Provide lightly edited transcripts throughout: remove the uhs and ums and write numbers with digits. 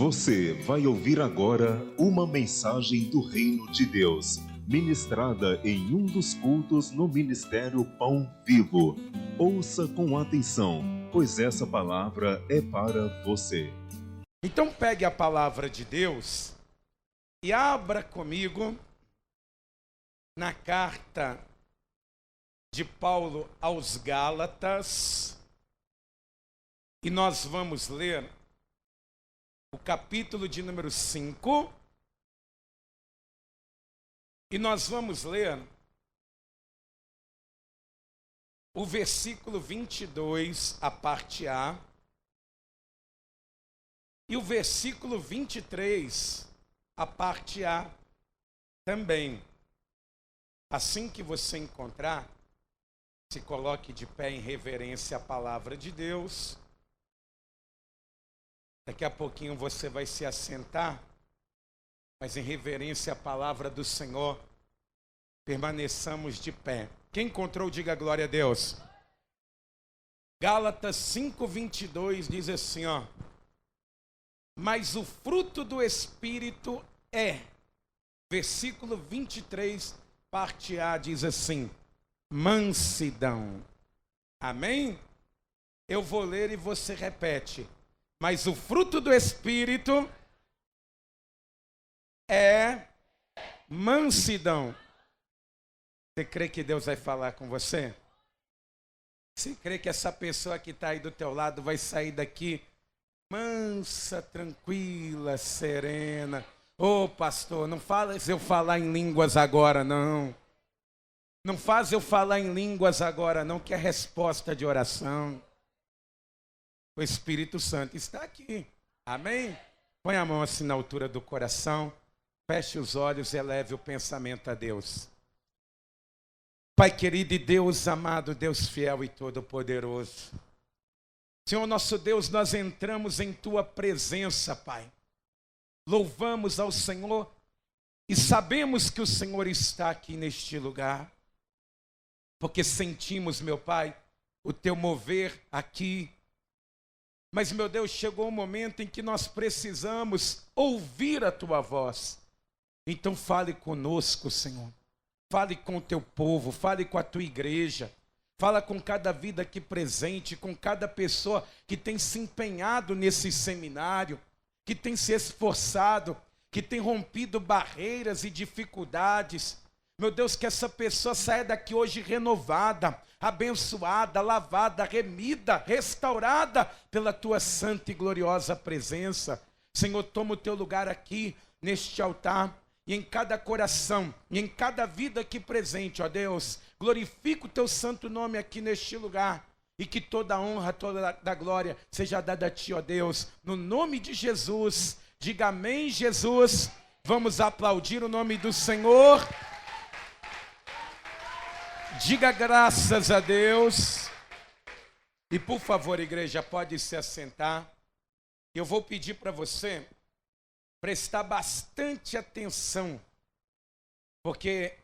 Você vai ouvir agora uma mensagem do Reino de Deus, ministrada em um dos cultos no Ministério Pão Vivo. Ouça com atenção, pois essa palavra é para você. Então pegue a palavra de Deus e abra comigo na carta de Paulo aos Gálatas, e nós vamos ler o capítulo de número 5, e nós vamos ler o versículo 22, a parte A, e o versículo 23, a parte A também. Assim que você encontrar, se coloque de pé em reverência à palavra de Deus. Daqui a pouquinho você vai se assentar, mas em reverência à palavra do Senhor, permaneçamos de pé. Quem encontrou, diga glória a Deus. Gálatas 5:22 diz assim, mas o fruto do Espírito é, versículo 23, parte A, diz assim, mansidão. Amém? Eu vou ler e você repete. Mas o fruto do Espírito é mansidão. Você crê que Deus vai falar com você? Você crê que essa pessoa que está aí do teu lado vai sair daqui mansa, tranquila, serena? Ô pastor, não faz eu falar em línguas agora não. Não faz eu falar em línguas agora não, que é resposta de oração. O Espírito Santo está aqui. Amém? Põe a mão assim na altura do coração. Feche os olhos e eleve o pensamento a Deus. Pai querido e Deus amado, Deus fiel e todo-poderoso. Senhor nosso Deus, nós entramos em Tua presença, Pai. Louvamos ao Senhor e sabemos que o Senhor está aqui neste lugar. Porque sentimos, meu Pai, o Teu mover aqui. Mas, meu Deus, chegou um momento em que nós precisamos ouvir a Tua voz. Então fale conosco, Senhor. Fale com o Teu povo, fale com a Tua igreja. Fala com cada vida aqui presente, com cada pessoa que tem se empenhado nesse seminário, que tem se esforçado, que tem rompido barreiras e dificuldades. Meu Deus, que essa pessoa saia daqui hoje renovada, abençoada, lavada, remida, restaurada pela Tua santa e gloriosa presença. Senhor, toma o Teu lugar aqui, neste altar, e em cada coração, e em cada vida aqui presente, ó Deus. Glorifica o Teu santo nome aqui neste lugar, e que toda a honra, toda a glória seja dada a Ti, ó Deus, no nome de Jesus. Diga amém, Jesus. Vamos aplaudir o nome do Senhor. Diga graças a Deus. E por favor, igreja, pode se assentar. Eu vou pedir para você prestar bastante atenção, porque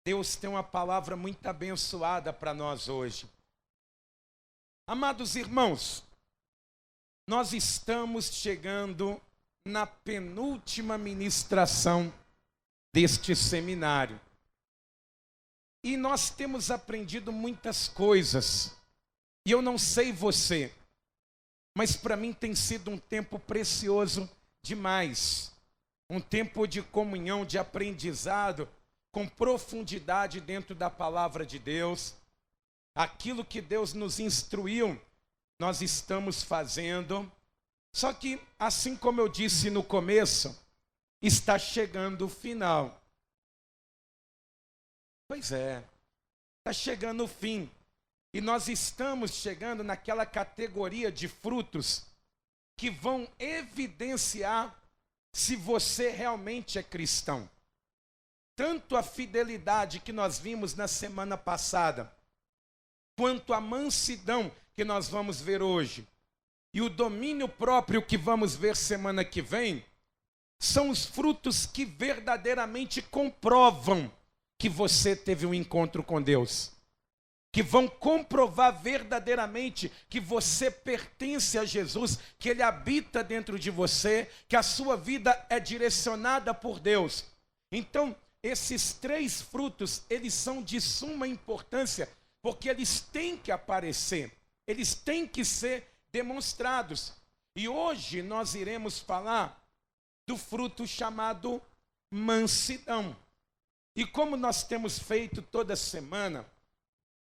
Deus tem uma palavra muito abençoada para nós hoje. Amados irmãos, nós estamos chegando na penúltima ministração deste seminário. E nós temos aprendido muitas coisas. E eu não sei você, mas para mim tem sido um tempo precioso demais. Um tempo de comunhão, de aprendizado, com profundidade dentro da palavra de Deus. Aquilo que Deus nos instruiu, nós estamos fazendo. Só que, assim como eu disse no começo, está chegando o final. Pois é, está chegando o fim. E nós estamos chegando naquela categoria de frutos que vão evidenciar se você realmente é cristão. Tanto a fidelidade que nós vimos na semana passada, quanto a mansidão que nós vamos ver hoje, e o domínio próprio que vamos ver semana que vem, são os frutos que verdadeiramente comprovam que você teve um encontro com Deus. que vão comprovar verdadeiramente que você pertence a Jesus, que Ele habita dentro de você, que a sua vida é direcionada por Deus. Então, esses 3 frutos, eles são de suma importância, porque eles têm que aparecer, eles têm que ser demonstrados. E hoje nós iremos falar do fruto chamado mansidão. E como nós temos feito toda semana,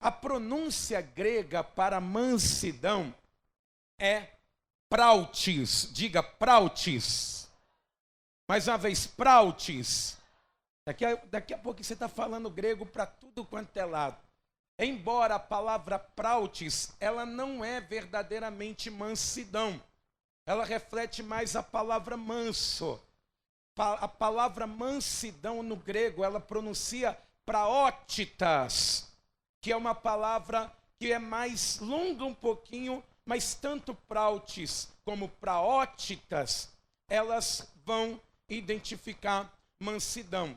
a pronúncia grega para mansidão é prautes. Diga prautes. Mais uma vez, prautes. Daqui a pouco você está falando grego para tudo quanto é lado. Embora a palavra prautes, ela não é verdadeiramente mansidão. Ela reflete mais a palavra manso. A palavra mansidão no grego, ela pronuncia praótitas, que é uma palavra que é mais longa um pouquinho, mas tanto prautes como praótitas, elas vão identificar mansidão.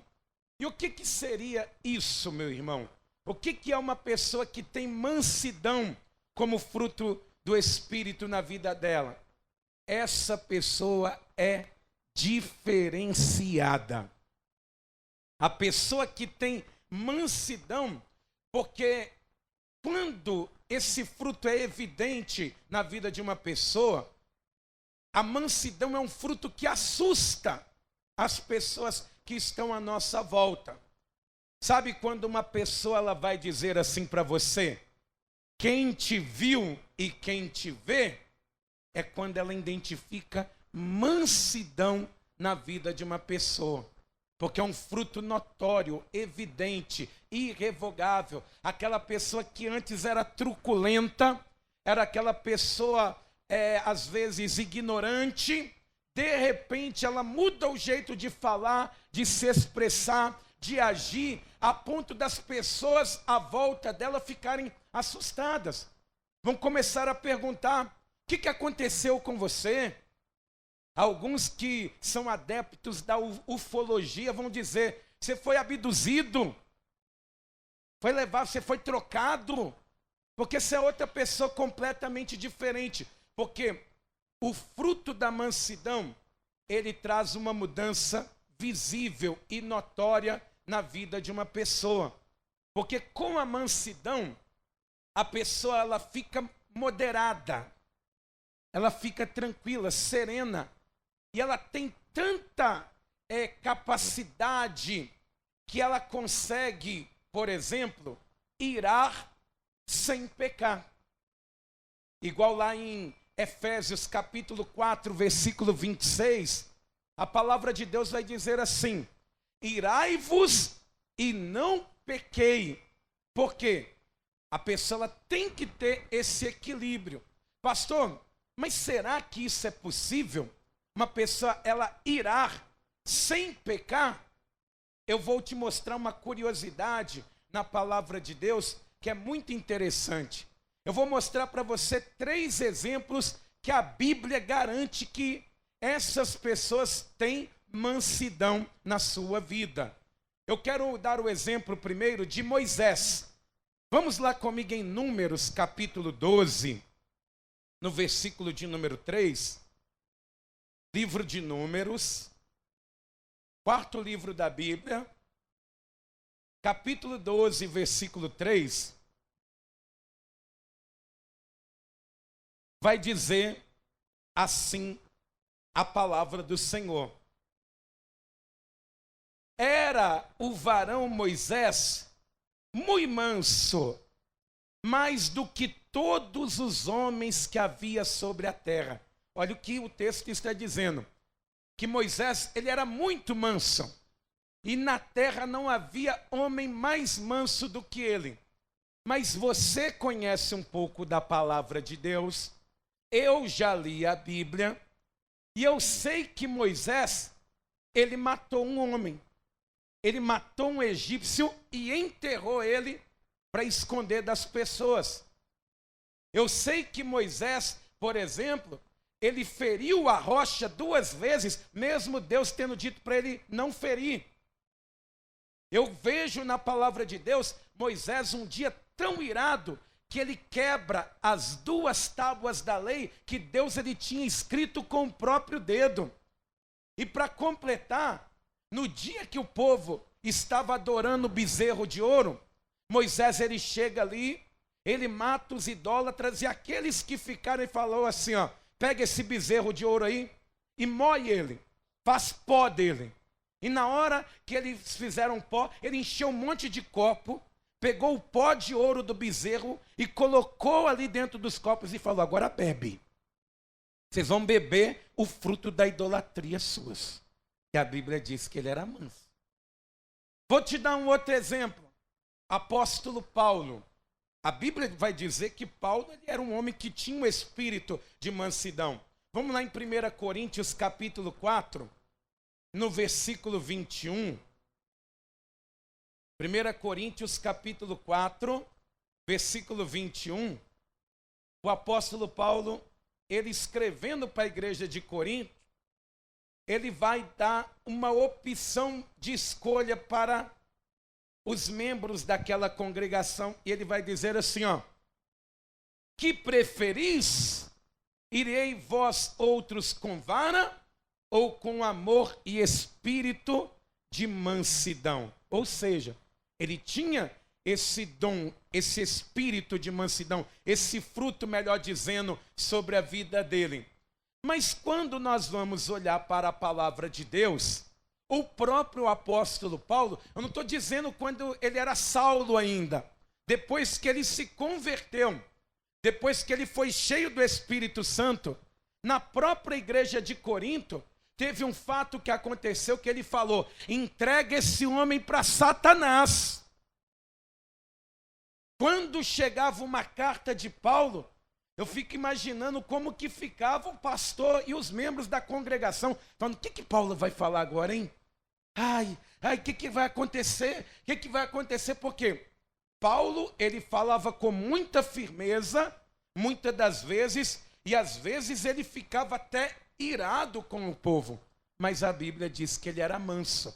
E o que seria isso, meu irmão? O que é uma pessoa que tem mansidão como fruto do Espírito na vida dela? Essa pessoa é diferenciada. A pessoa que tem mansidão, porque quando esse fruto é evidente na vida de uma pessoa, a mansidão é um fruto que assusta as pessoas que estão à nossa volta. Sabe quando uma pessoa ela vai dizer assim para você: quem te viu e quem te vê, é quando ela identifica mansidão na vida de uma pessoa. Porque é um fruto notório, evidente, irrevogável. Aquela pessoa que antes era truculenta, era aquela pessoa, às vezes, ignorante. De repente, ela muda o jeito de falar, de se expressar, de agir, a ponto das pessoas à volta dela ficarem assustadas. Vão começar a perguntar: o que aconteceu com você? Alguns que são adeptos da ufologia vão dizer: você foi abduzido, foi levado, você foi trocado, porque você é outra pessoa completamente diferente. Porque o fruto da mansidão, ele traz uma mudança visível e notória na vida de uma pessoa. Porque com a mansidão, a pessoa ela fica moderada, ela fica tranquila, serena, e ela tem tanta capacidade que ela consegue, por exemplo, irar sem pecar. Igual lá em Efésios capítulo 4, versículo 26, a palavra de Deus vai dizer assim: irai-vos e não pequei. Por quê? A pessoa ela tem que ter esse equilíbrio. Pastor, mas será que isso é possível? Uma pessoa ela irar sem pecar? Eu vou te mostrar uma curiosidade na palavra de Deus que é muito interessante. Eu vou mostrar para você 3 exemplos que a Bíblia garante que essas pessoas têm mansidão na sua vida. Eu quero dar o exemplo primeiro de Moisés. Vamos lá comigo em Números capítulo 12, no versículo de número 3. Livro de Números, 4º livro da Bíblia, capítulo 12, versículo 3. Vai dizer assim a palavra do Senhor: era o varão Moisés muito manso, mais do que todos os homens que havia sobre a terra. Olha o que o texto está dizendo, que Moisés ele era muito manso, e na terra não havia homem mais manso do que ele. Mas você conhece um pouco da palavra de Deus, eu já li a Bíblia, e eu sei que Moisés, ele matou um homem. Ele matou um egípcio e enterrou ele para esconder das pessoas. Eu sei que Moisés, por exemplo, ele feriu a rocha 2 vezes, mesmo Deus tendo dito para ele não ferir. Eu vejo na palavra de Deus, Moisés um dia tão irado que ele quebra as 2 tábuas da lei que Deus ele tinha escrito com o próprio dedo. E para completar, no dia que o povo estava adorando o bezerro de ouro, Moisés ele chega ali, ele mata os idólatras e aqueles que ficaram e falou assim, ó, pega esse bezerro de ouro aí e moe ele, faz pó dele. E na hora que eles fizeram pó, ele encheu um monte de copo, pegou o pó de ouro do bezerro e colocou ali dentro dos copos e falou, agora bebe. Vocês vão beber o fruto da idolatria suas. E a Bíblia diz que ele era manso. Vou te dar um outro exemplo. Apóstolo Paulo. A Bíblia vai dizer que Paulo era um homem que tinha um espírito de mansidão. Vamos lá em 1 Coríntios capítulo 4, no versículo 21. 1 Coríntios capítulo 4, versículo 21. O apóstolo Paulo, ele escrevendo para a igreja de Corinto, ele vai dar uma opção de escolha para os membros daquela congregação, e ele vai dizer assim, ó, que preferis? Irei vós outros com vara ou com amor e espírito de mansidão? Ou seja, ele tinha esse dom, esse espírito de mansidão, esse fruto, melhor dizendo, sobre a vida dele. Mas quando nós vamos olhar para a palavra de Deus, o próprio apóstolo Paulo, eu não estou dizendo quando ele era Saulo ainda, depois que ele se converteu, depois que ele foi cheio do Espírito Santo, na própria igreja de Corinto, teve um fato que aconteceu que ele falou, entrega esse homem para Satanás. Quando chegava uma carta de Paulo, eu fico imaginando como que ficava o pastor e os membros da congregação, falando, o que Paulo vai falar agora, hein? O que vai acontecer? O que vai acontecer? Porque Paulo, ele falava com muita firmeza, muitas das vezes, e às vezes ele ficava até irado com o povo. Mas a Bíblia diz que ele era manso.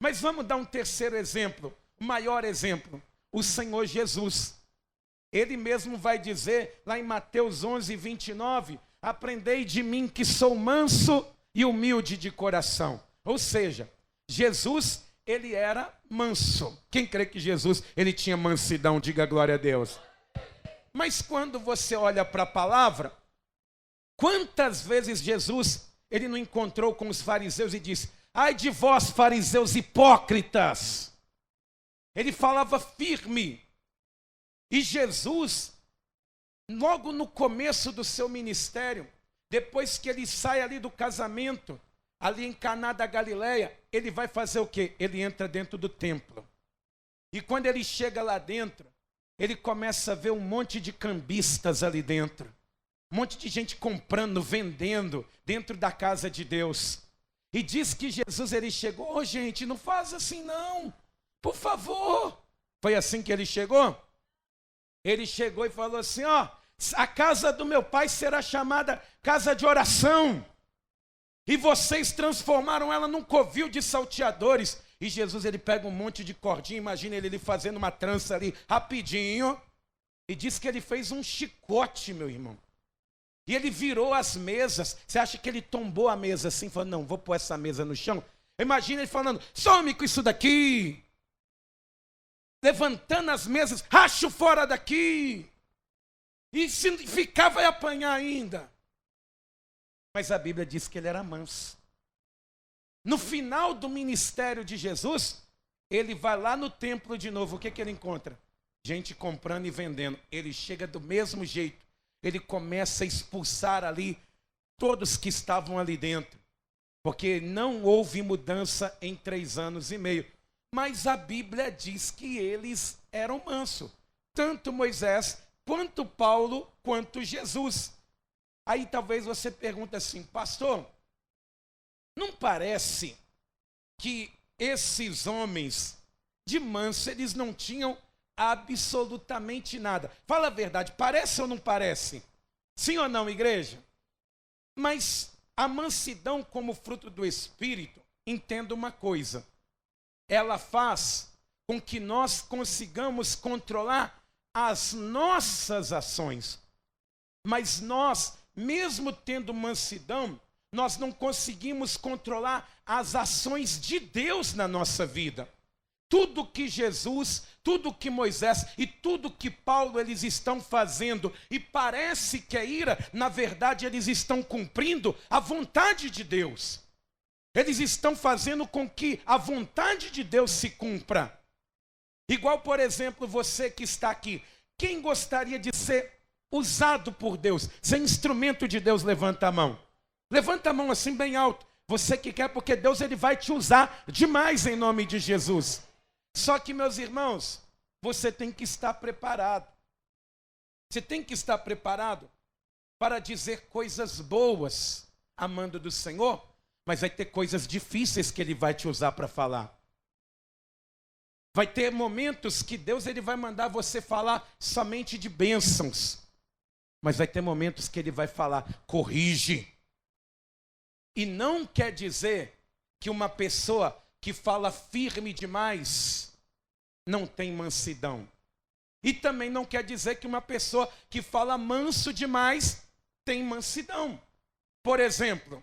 Mas vamos dar um terceiro exemplo, o maior exemplo, o Senhor Jesus. Ele mesmo vai dizer, lá em Mateus 11, 29, aprendei de mim que sou manso e humilde de coração. Ou seja, Jesus, ele era manso. Quem crê que Jesus, ele tinha mansidão, diga glória a Deus. Mas quando você olha para a palavra, quantas vezes Jesus, ele não encontrou com os fariseus e disse, ai de vós fariseus hipócritas. Ele falava firme. E Jesus, logo no começo do seu ministério, depois que ele sai ali do casamento, ali em Caná da Galileia, ele vai fazer o quê? Ele entra dentro do templo. E quando ele chega lá dentro, ele começa a ver um monte de cambistas ali dentro. Um monte de gente comprando, vendendo dentro da casa de Deus. E diz que Jesus, ele chegou, gente, não faz assim não, por favor. Foi assim que ele chegou? Ele chegou e falou assim, ó, a casa do meu pai será chamada casa de oração. E vocês transformaram ela num covil de salteadores. E Jesus, ele pega um monte de cordinha, imagina ele fazendo uma trança ali rapidinho. E diz que ele fez um chicote, meu irmão. E ele virou as mesas. Você acha que ele tombou a mesa assim? Falou, não, vou pôr essa mesa no chão. Imagina ele falando, some com isso daqui. Levantando as mesas, racho fora daqui. E se ficar vai apanhar ainda. Mas a Bíblia diz que ele era manso. No final do ministério de Jesus, ele vai lá no templo de novo. O que ele encontra? Gente comprando e vendendo. Ele chega do mesmo jeito. Ele começa a expulsar ali todos que estavam ali dentro. Porque não houve mudança em 3 anos e meio. Mas a Bíblia diz que eles eram mansos. Tanto Moisés, quanto Paulo, quanto Jesus. Aí talvez você pergunte assim, pastor, não parece que esses homens de manso, eles não tinham absolutamente nada? Fala a verdade, parece ou não parece? Sim ou não, igreja? Mas a mansidão como fruto do Espírito, entenda uma coisa, ela faz com que nós consigamos controlar as nossas ações. Mas nós, mesmo tendo mansidão, nós não conseguimos controlar as ações de Deus na nossa vida. Tudo que Jesus, tudo que Moisés e tudo que Paulo eles estão fazendo, e parece que é ira, na verdade eles estão cumprindo a vontade de Deus. Eles estão fazendo com que a vontade de Deus se cumpra. Igual, por exemplo, você que está aqui. Quem gostaria de ser usado por Deus, ser instrumento de Deus? Levanta a mão. Levanta a mão assim bem alto. Você que quer, porque Deus ele vai te usar demais em nome de Jesus. Só que, meus irmãos, você tem que estar preparado. Você tem que estar preparado para dizer coisas boas, amando do Senhor, mas vai ter coisas difíceis que ele vai te usar para falar. Vai ter momentos que Deus ele vai mandar você falar somente de bênçãos, mas vai ter momentos que ele vai falar, corrige. E não quer dizer que uma pessoa que fala firme demais não tem mansidão. E também não quer dizer que uma pessoa que fala manso demais tem mansidão. Por exemplo,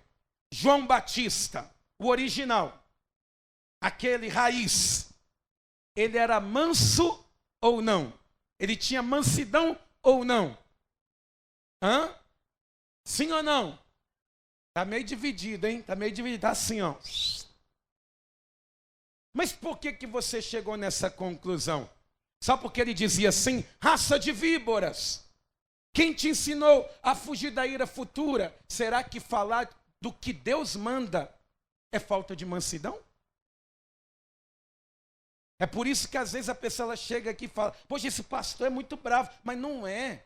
João Batista, o original, aquele raiz, ele era manso ou não? Ele tinha mansidão ou não? Hã? Sim ou não? Está meio dividido, hein? Está meio dividido, está assim, ó. Mas por que você chegou nessa conclusão? Só porque ele dizia assim, raça de víboras. Quem te ensinou a fugir da ira futura? Será que falar do que Deus manda é falta de mansidão? É por isso que às vezes a pessoa ela chega aqui e fala, poxa, esse pastor é muito bravo. Mas não é.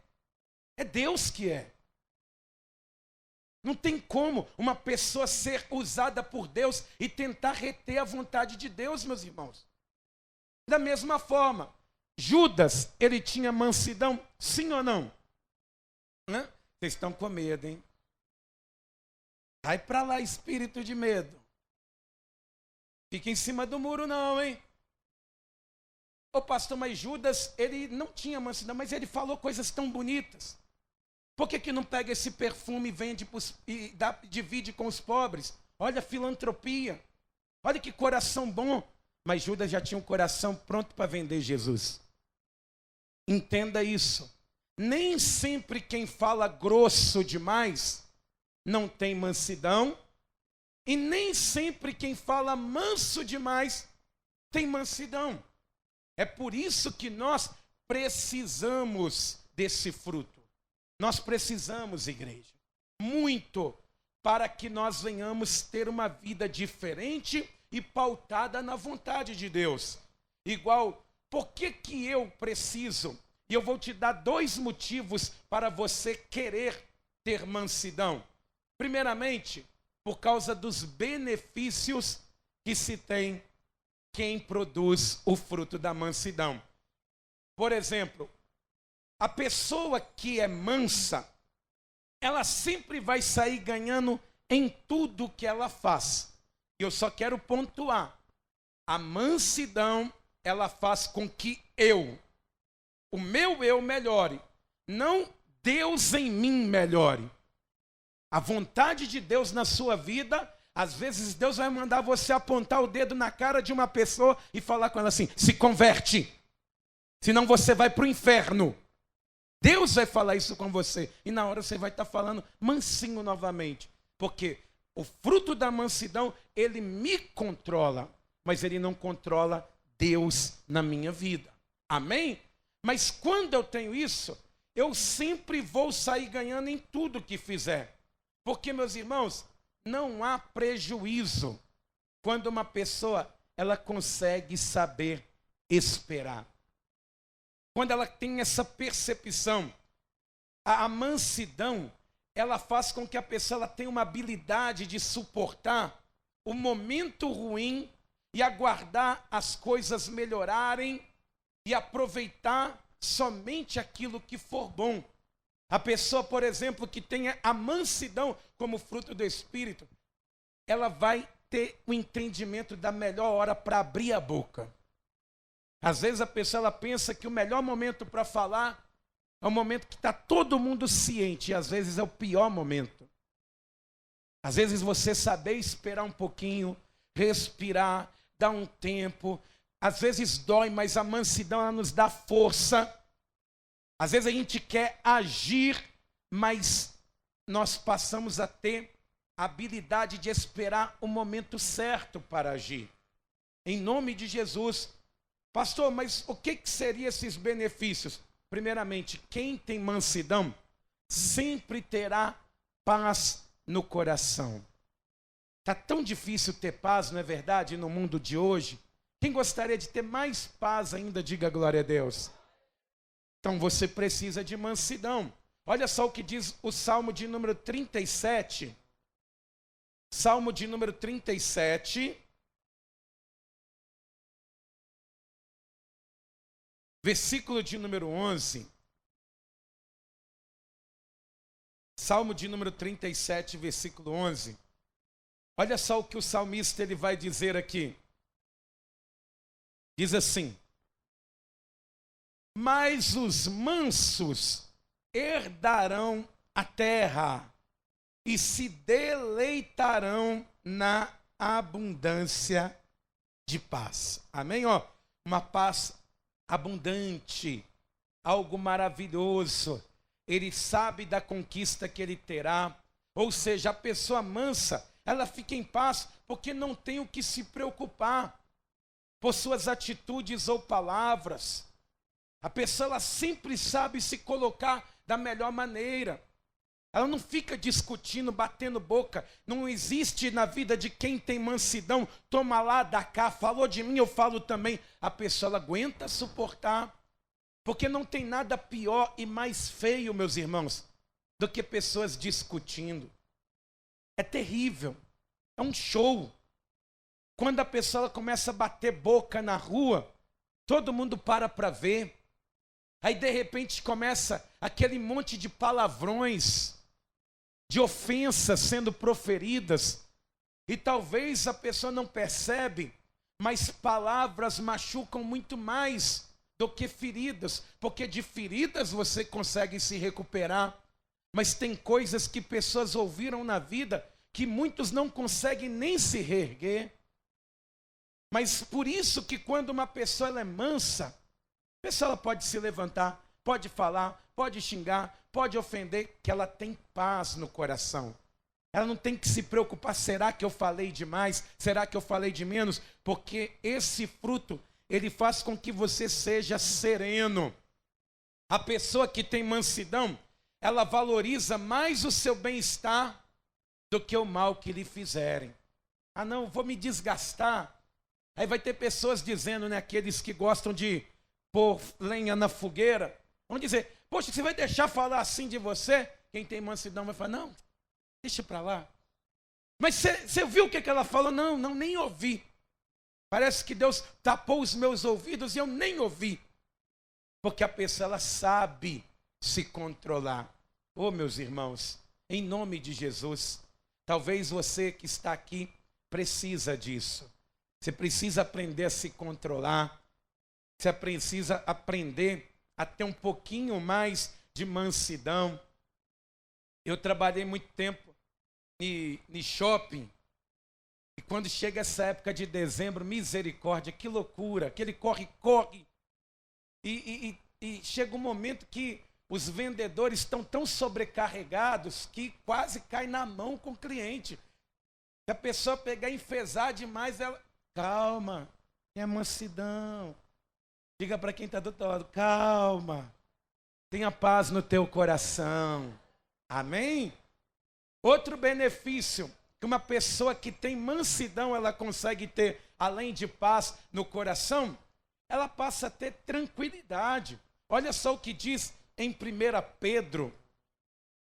É Deus que é. Não tem como uma pessoa ser usada por Deus e tentar reter a vontade de Deus, meus irmãos. Da mesma forma, Judas, ele tinha mansidão, sim ou não? Hã? Vocês estão com medo, hein? Sai para lá, espírito de medo. Fica em cima do muro não, hein? Ô pastor, mas Judas, ele não tinha mansidão, mas ele falou coisas tão bonitas. Por que não pega esse perfume e vende e divide com os pobres? Olha a filantropia. Olha que coração bom. Mas Judas já tinha um coração pronto para vender Jesus. Entenda isso. Nem sempre quem fala grosso demais não tem mansidão. E nem sempre quem fala manso demais tem mansidão. É por isso que nós precisamos desse fruto. Nós precisamos, igreja, muito para que nós venhamos ter uma vida diferente e pautada na vontade de Deus. Igual, por que eu preciso? E eu vou te dar 2 motivos para você querer ter mansidão. Primeiramente, por causa dos benefícios que se tem quem produz o fruto da mansidão. Por exemplo, a pessoa que é mansa, ela sempre vai sair ganhando em tudo que ela faz. E eu só quero pontuar. A mansidão, ela faz com que o meu eu melhore. Não Deus em mim melhore. A vontade de Deus na sua vida, às vezes Deus vai mandar você apontar o dedo na cara de uma pessoa e falar com ela assim, se converte. Senão você vai para o inferno. Deus vai falar isso com você. E na hora você vai estar falando mansinho novamente. Porque o fruto da mansidão, ele me controla. Mas ele não controla Deus na minha vida. Amém? Mas quando eu tenho isso, eu sempre vou sair ganhando em tudo que fizer. Porque, meus irmãos, não há prejuízo quando uma pessoa ela consegue saber esperar. Quando ela tem essa percepção, a mansidão, ela faz com que a pessoa ela tenha uma habilidade de suportar o momento ruim e aguardar as coisas melhorarem e aproveitar somente aquilo que for bom. A pessoa, por exemplo, que tenha a mansidão como fruto do Espírito, ela vai ter o entendimento da melhor hora para abrir a boca. Às vezes a pessoa ela pensa que o melhor momento para falar é o momento que está todo mundo ciente, e às vezes é o pior momento. Às vezes você saber esperar um pouquinho, respirar, dar um tempo. Às vezes dói, mas a mansidão ela nos dá força. Às vezes a gente quer agir, mas nós passamos a ter a habilidade de esperar o momento certo para agir. Em nome de Jesus. Pastor, mas o que seriam esses benefícios? Primeiramente, quem tem mansidão sempre terá paz no coração. Está tão difícil ter paz, não é verdade, no mundo de hoje? Quem gostaria de ter mais paz ainda, diga glória a Deus. Então você precisa de mansidão. Olha só o que diz o Salmo de número 37. Salmo de número 37. Versículo de número 11. Salmo de número 37, versículo 11. Olha só o que o salmista ele vai dizer aqui. Diz assim: mas os mansos herdarão a terra e se deleitarão na abundância de paz. Amém? Ó, uma paz abundante, algo maravilhoso. Ele sabe da conquista que ele terá. Ou seja, a pessoa mansa, ela fica em paz porque não tem o que se preocupar por suas atitudes ou palavras. A pessoa ela sempre sabe se colocar da melhor maneira. Ela não fica discutindo, batendo boca. Não existe na vida de quem tem mansidão, toma lá, dá cá, falou de mim, eu falo também. A pessoa ela aguenta suportar. Porque não tem nada pior e mais feio, meus irmãos, do que pessoas discutindo. É terrível. É um show. Quando a pessoa começa a bater boca na rua, todo mundo para ver. Aí de repente começa aquele monte de palavrões, de ofensas sendo proferidas. E talvez a pessoa não percebe, mas palavras machucam muito mais do que feridas, porque de feridas você consegue se recuperar, mas tem coisas que pessoas ouviram na vida que muitos não conseguem nem se reerguer. Mas por isso que quando uma pessoa ela é mansa, a pessoa ela pode se levantar, pode falar, pode xingar, pode ofender, que ela tem paz no coração. Ela não tem que se preocupar, será que eu falei demais? Será que eu falei de menos? Porque esse fruto ele faz com que você seja sereno. A pessoa que tem mansidão, ela valoriza mais o seu bem-estar do que o mal que lhe fizerem. Ah não, vou me desgastar. Aí vai ter pessoas dizendo, né, aqueles que gostam de pôr lenha na fogueira, vão dizer, poxa, você vai deixar falar assim de você? Quem tem mansidão vai falar, não, deixa pra lá. Mas você viu o que ela falou? Não, nem ouvi. Parece que Deus tapou os meus ouvidos e eu nem ouvi. Porque a pessoa ela sabe se controlar. Oh, meus irmãos, em nome de Jesus, talvez você que está aqui precisa disso. Você precisa aprender a se controlar. Você precisa aprender a ter um pouquinho mais de mansidão. Eu trabalhei muito tempo em shopping. E quando chega essa época de dezembro, misericórdia, que loucura, aquele corre. E chega um momento que os vendedores estão tão sobrecarregados que quase cai na mão com o cliente. Se a pessoa pegar e enfesar demais, ela... Calma, tenha mansidão. Diga para quem está do outro lado, calma, tenha paz no teu coração. Amém? Outro benefício que uma pessoa que tem mansidão, ela consegue ter, além de paz no coração, ela passa a ter tranquilidade. Olha só o que diz em 1 Pedro,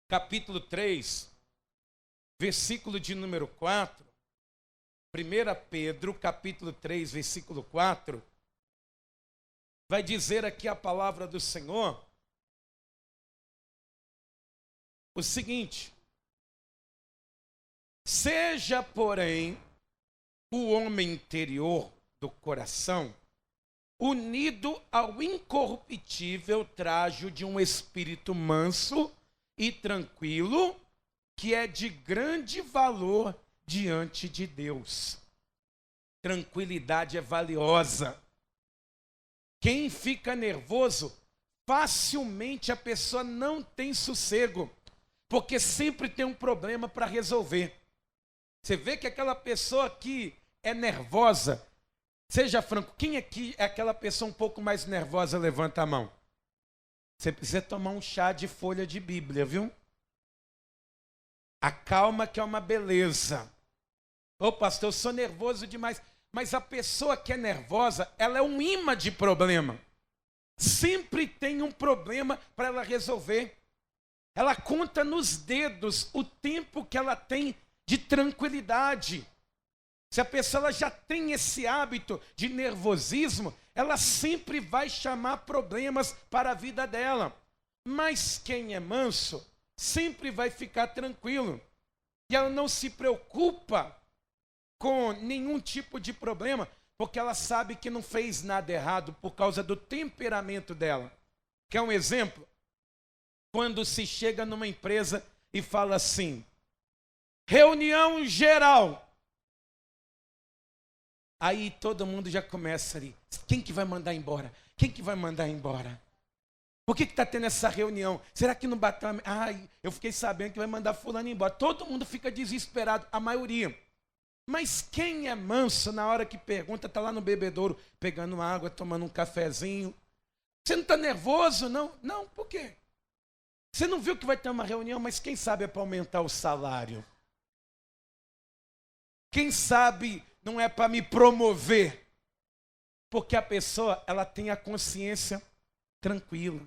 capítulo 3, versículo de número 4. 1 Pedro, capítulo 3, versículo 4. Vai dizer aqui a palavra do Senhor o seguinte: seja, porém, o homem interior do coração unido ao incorruptível trajo de um espírito manso e tranquilo, que é de grande valor diante de Deus. Tranquilidade é valiosa. Quem fica nervoso, facilmente a pessoa não tem sossego, porque sempre tem um problema para resolver. Você vê que aquela pessoa que é nervosa, seja franco, quem aqui é aquela pessoa um pouco mais nervosa? Levanta a mão. Você precisa tomar um chá de folha de Bíblia, viu? A calma que é uma beleza. Ô pastor, eu sou nervoso demais. Mas a pessoa que é nervosa, ela é um imã de problema. Sempre tem um problema para ela resolver. Ela conta nos dedos o tempo que ela tem de tranquilidade. Se a pessoa ela já tem esse hábito de nervosismo, ela sempre vai chamar problemas para a vida dela. Mas quem é manso sempre vai ficar tranquilo. E ela não se preocupa com nenhum tipo de problema, porque ela sabe que não fez nada errado por causa do temperamento dela. Quer um exemplo? Quando se chega numa empresa e fala assim, reunião geral. Aí todo mundo já começa ali. Quem que vai mandar embora? Quem que vai mandar embora? Por que está tendo essa reunião? Será que não bateu? Ai, eu fiquei sabendo que vai mandar fulano embora. Todo mundo fica desesperado, a maioria. Mas quem é manso na hora que pergunta, está lá no bebedouro, pegando água, tomando um cafezinho. Você não está nervoso, não? Não, por quê? Você não viu que vai ter uma reunião, mas quem sabe é para aumentar o salário? Quem sabe não é para me promover? Porque a pessoa, ela tem a consciência tranquila.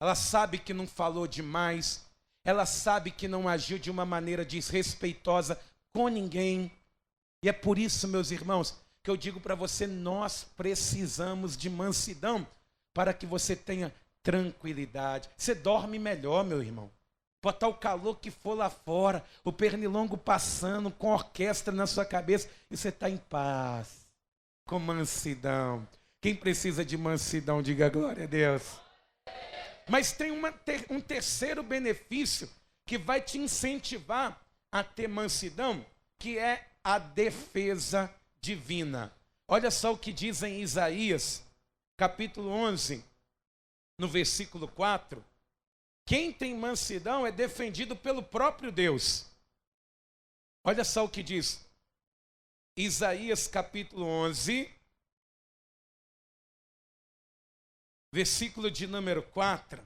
Ela sabe que não falou demais. Ela sabe que não agiu de uma maneira desrespeitosa com ninguém. E é por isso, meus irmãos, que eu digo para você, nós precisamos de mansidão para que você tenha tranquilidade. Você dorme melhor, meu irmão. Pode estar o calor que for lá fora, o pernilongo passando com orquestra na sua cabeça e você está em paz, com mansidão. Quem precisa de mansidão, diga glória a Deus. Mas tem um terceiro benefício que vai te incentivar a ter mansidão, que é a defesa divina. Olha só o que diz em Isaías, capítulo 11, no versículo 4. Quem tem mansidão é defendido pelo próprio Deus. Olha só o que diz. Isaías, capítulo 11, versículo de número 4.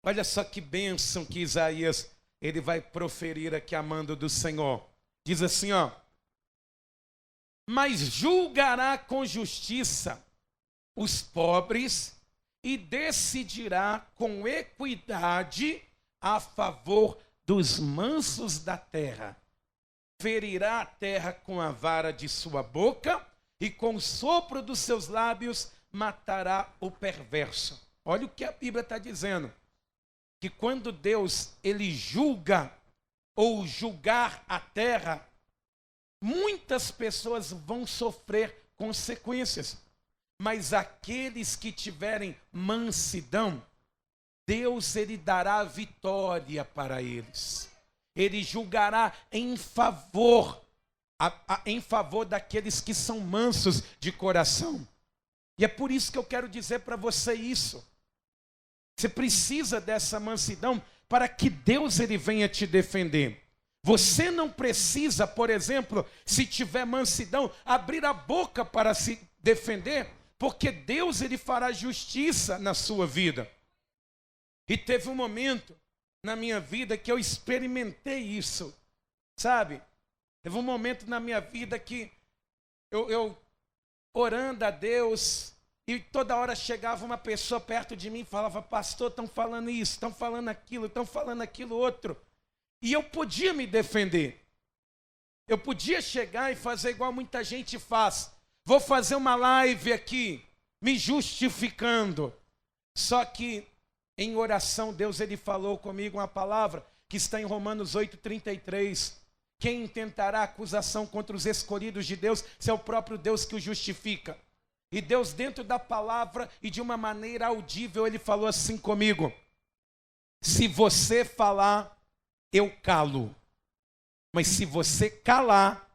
Olha só que bênção que Isaías ele vai proferir aqui a mando do Senhor. Diz assim, ó. Mas julgará com justiça os pobres e decidirá com equidade a favor dos mansos da terra. Ferirá a terra com a vara de sua boca e com o sopro dos seus lábios matará o perverso. Olha o que a Bíblia está dizendo. Que quando Deus ele julga ou julgar a terra, muitas pessoas vão sofrer consequências. Mas aqueles que tiverem mansidão, Deus ele dará vitória para eles. Ele julgará em favor daqueles que são mansos de coração. E é por isso que eu quero dizer para você isso. Você precisa dessa mansidão para que Deus ele venha te defender. Você não precisa, por exemplo, se tiver mansidão, abrir a boca para se defender, porque Deus ele fará justiça na sua vida. E teve um momento na minha vida que eu experimentei isso, sabe? Teve um momento na minha vida que eu orando a Deus, e toda hora chegava uma pessoa perto de mim e falava, pastor, estão falando isso, estão falando aquilo outro. E eu podia me defender. Eu podia chegar e fazer igual muita gente faz. Vou fazer uma live aqui, me justificando. Só que em oração, Deus ele falou comigo uma palavra que está em Romanos 8:33, Quem intentará acusação contra os escolhidos de Deus, se é o próprio Deus que o justifica? E Deus, dentro da palavra e de uma maneira audível, Ele falou assim comigo: se você falar, eu calo. Mas se você calar,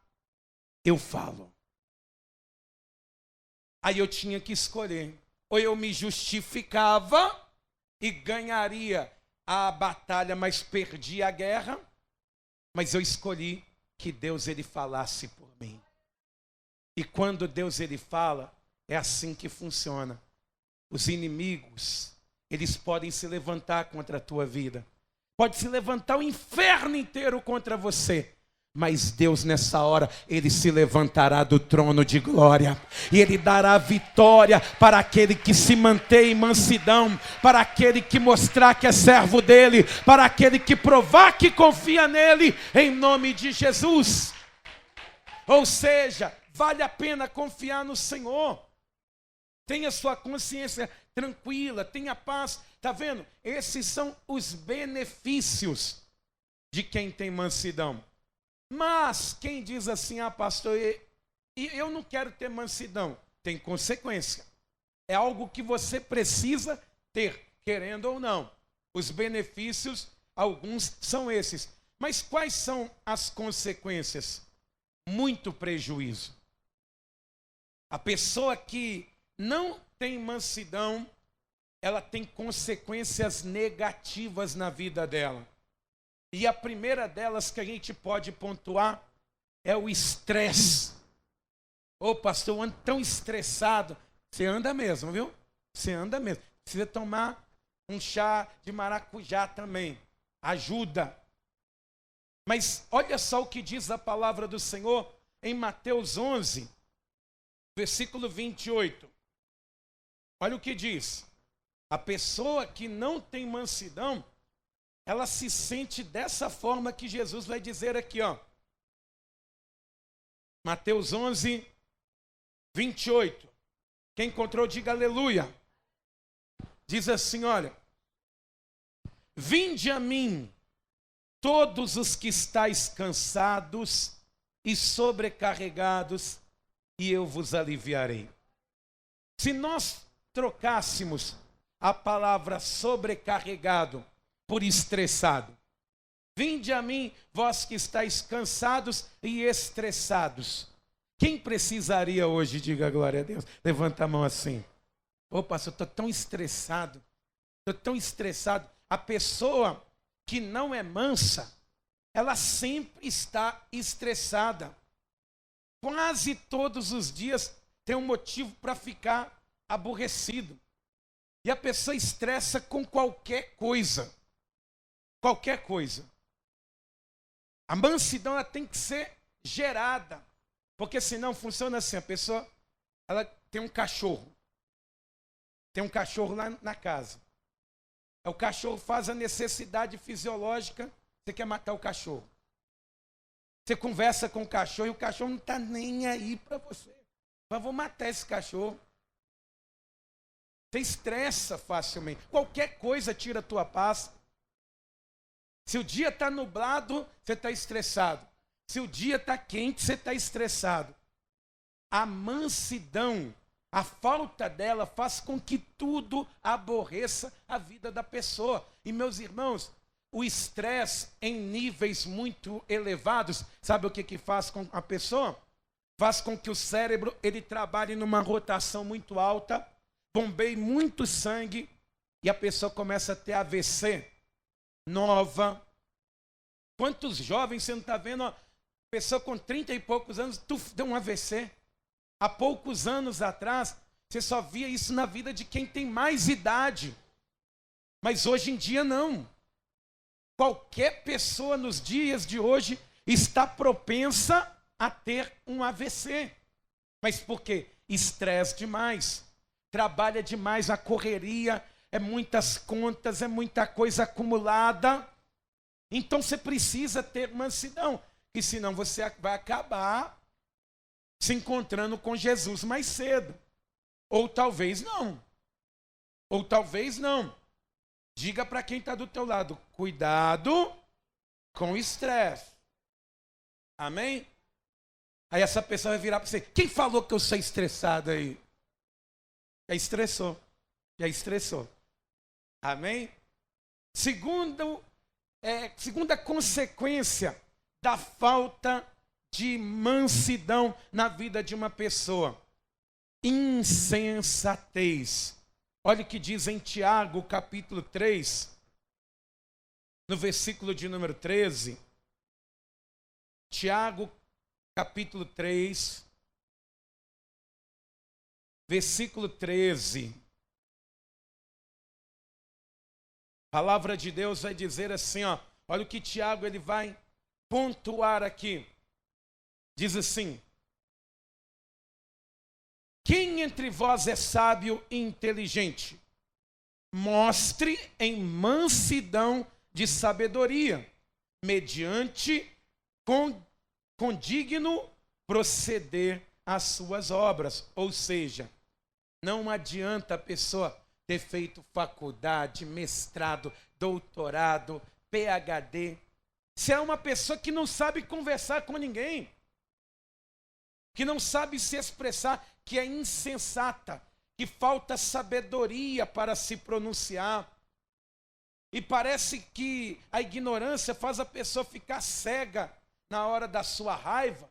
eu falo. Aí eu tinha que escolher. Ou eu me justificava e ganharia a batalha, mas perdia a guerra. Mas eu escolhi que Deus ele falasse por mim. E quando Deus ele fala, é assim que funciona. Os inimigos, eles podem se levantar contra a tua vida. Pode se levantar o inferno inteiro contra você. Mas Deus nessa hora, Ele se levantará do trono de glória. E Ele dará vitória para aquele que se mantém em mansidão. Para aquele que mostrar que é servo dEle. Para aquele que provar que confia nele. Em nome de Jesus. Ou seja, vale a pena confiar no Senhor. Tenha sua consciência tranquila, tenha paz. Está vendo? Esses são os benefícios de quem tem mansidão. Mas quem diz assim, pastor, eu não quero ter mansidão, tem consequência. É algo que você precisa ter, querendo ou não. Os benefícios, alguns são esses. Mas quais são as consequências? Muito prejuízo. A pessoa que não tem mansidão, ela tem consequências negativas na vida dela. E a primeira delas que a gente pode pontuar é o estresse. Ô pastor, eu ando tão estressado. Você anda mesmo, viu? Você anda mesmo. Precisa tomar um chá de maracujá também. Ajuda. Mas olha só o que diz a palavra do Senhor em Mateus 11, versículo 28. Olha o que diz. A pessoa que não tem mansidão, ela se sente dessa forma que Jesus vai dizer aqui, ó. Mateus 11, 28. Quem encontrou, diga aleluia. Diz assim, olha. Vinde a mim, todos os que estáis cansados e sobrecarregados, e eu vos aliviarei. Se nós trocássemos a palavra sobrecarregado por estressado. Vinde a mim, vós que estáis cansados e estressados. Quem precisaria hoje, diga glória a Deus, levanta a mão assim. Opa, eu estou tão estressado, A pessoa que não é mansa, ela sempre está estressada. Quase todos os dias tem um motivo para ficar aborrecido. E a pessoa estressa com qualquer coisa. Qualquer coisa. A mansidão ela tem que ser gerada. Porque senão funciona assim. A pessoa ela tem um cachorro. Tem um cachorro lá na casa. O cachorro faz a necessidade fisiológica. Você quer matar o cachorro. Você conversa com o cachorro e o cachorro não está nem aí para você. Mas vou matar esse cachorro. Você estressa facilmente. Qualquer coisa tira a tua paz. Se o dia está nublado, você está estressado. Se o dia está quente, você está estressado. A mansidão, a falta dela faz com que tudo aborreça a vida da pessoa. E meus irmãos, o estresse em níveis muito elevados, sabe o que faz com a pessoa? Faz com que o cérebro ele trabalhe numa rotação muito alta, bombeie muito sangue e a pessoa começa a ter AVC nova. Quantos jovens você não está vendo? Ó, pessoa com 30 e poucos anos, tu deu um AVC. Há poucos anos atrás, você só via isso na vida de quem tem mais idade. Mas hoje em dia não. Qualquer pessoa nos dias de hoje está propensa a ter um AVC. Mas por quê? Estresse demais. Trabalha demais, a correria, é muitas contas, é muita coisa acumulada. Então você precisa ter mansidão, que senão você vai acabar se encontrando com Jesus mais cedo. Ou talvez não. Ou talvez não. Diga para quem está do teu lado, cuidado com o estresse. Amém? Aí essa pessoa vai virar para você: quem falou que eu sou estressado aí? Já estressou. Já estressou. Amém? Segunda consequência da falta de mansidão na vida de uma pessoa: insensatez. Olha o que diz em Tiago, capítulo 3, no versículo de número 13. Tiago, capítulo 3, versículo 13. A palavra de Deus vai dizer assim, ó. Olha o que Tiago ele vai pontuar aqui. Diz assim: quem entre vós é sábio e inteligente? Mostre em mansidão de sabedoria, mediante condigno proceder às suas obras. Ou seja, não adianta a pessoa ter feito faculdade, mestrado, doutorado, PhD, se é uma pessoa que não sabe conversar com ninguém, que não sabe se expressar, que é insensata, que falta sabedoria para se pronunciar. E parece que a ignorância faz a pessoa ficar cega na hora da sua raiva,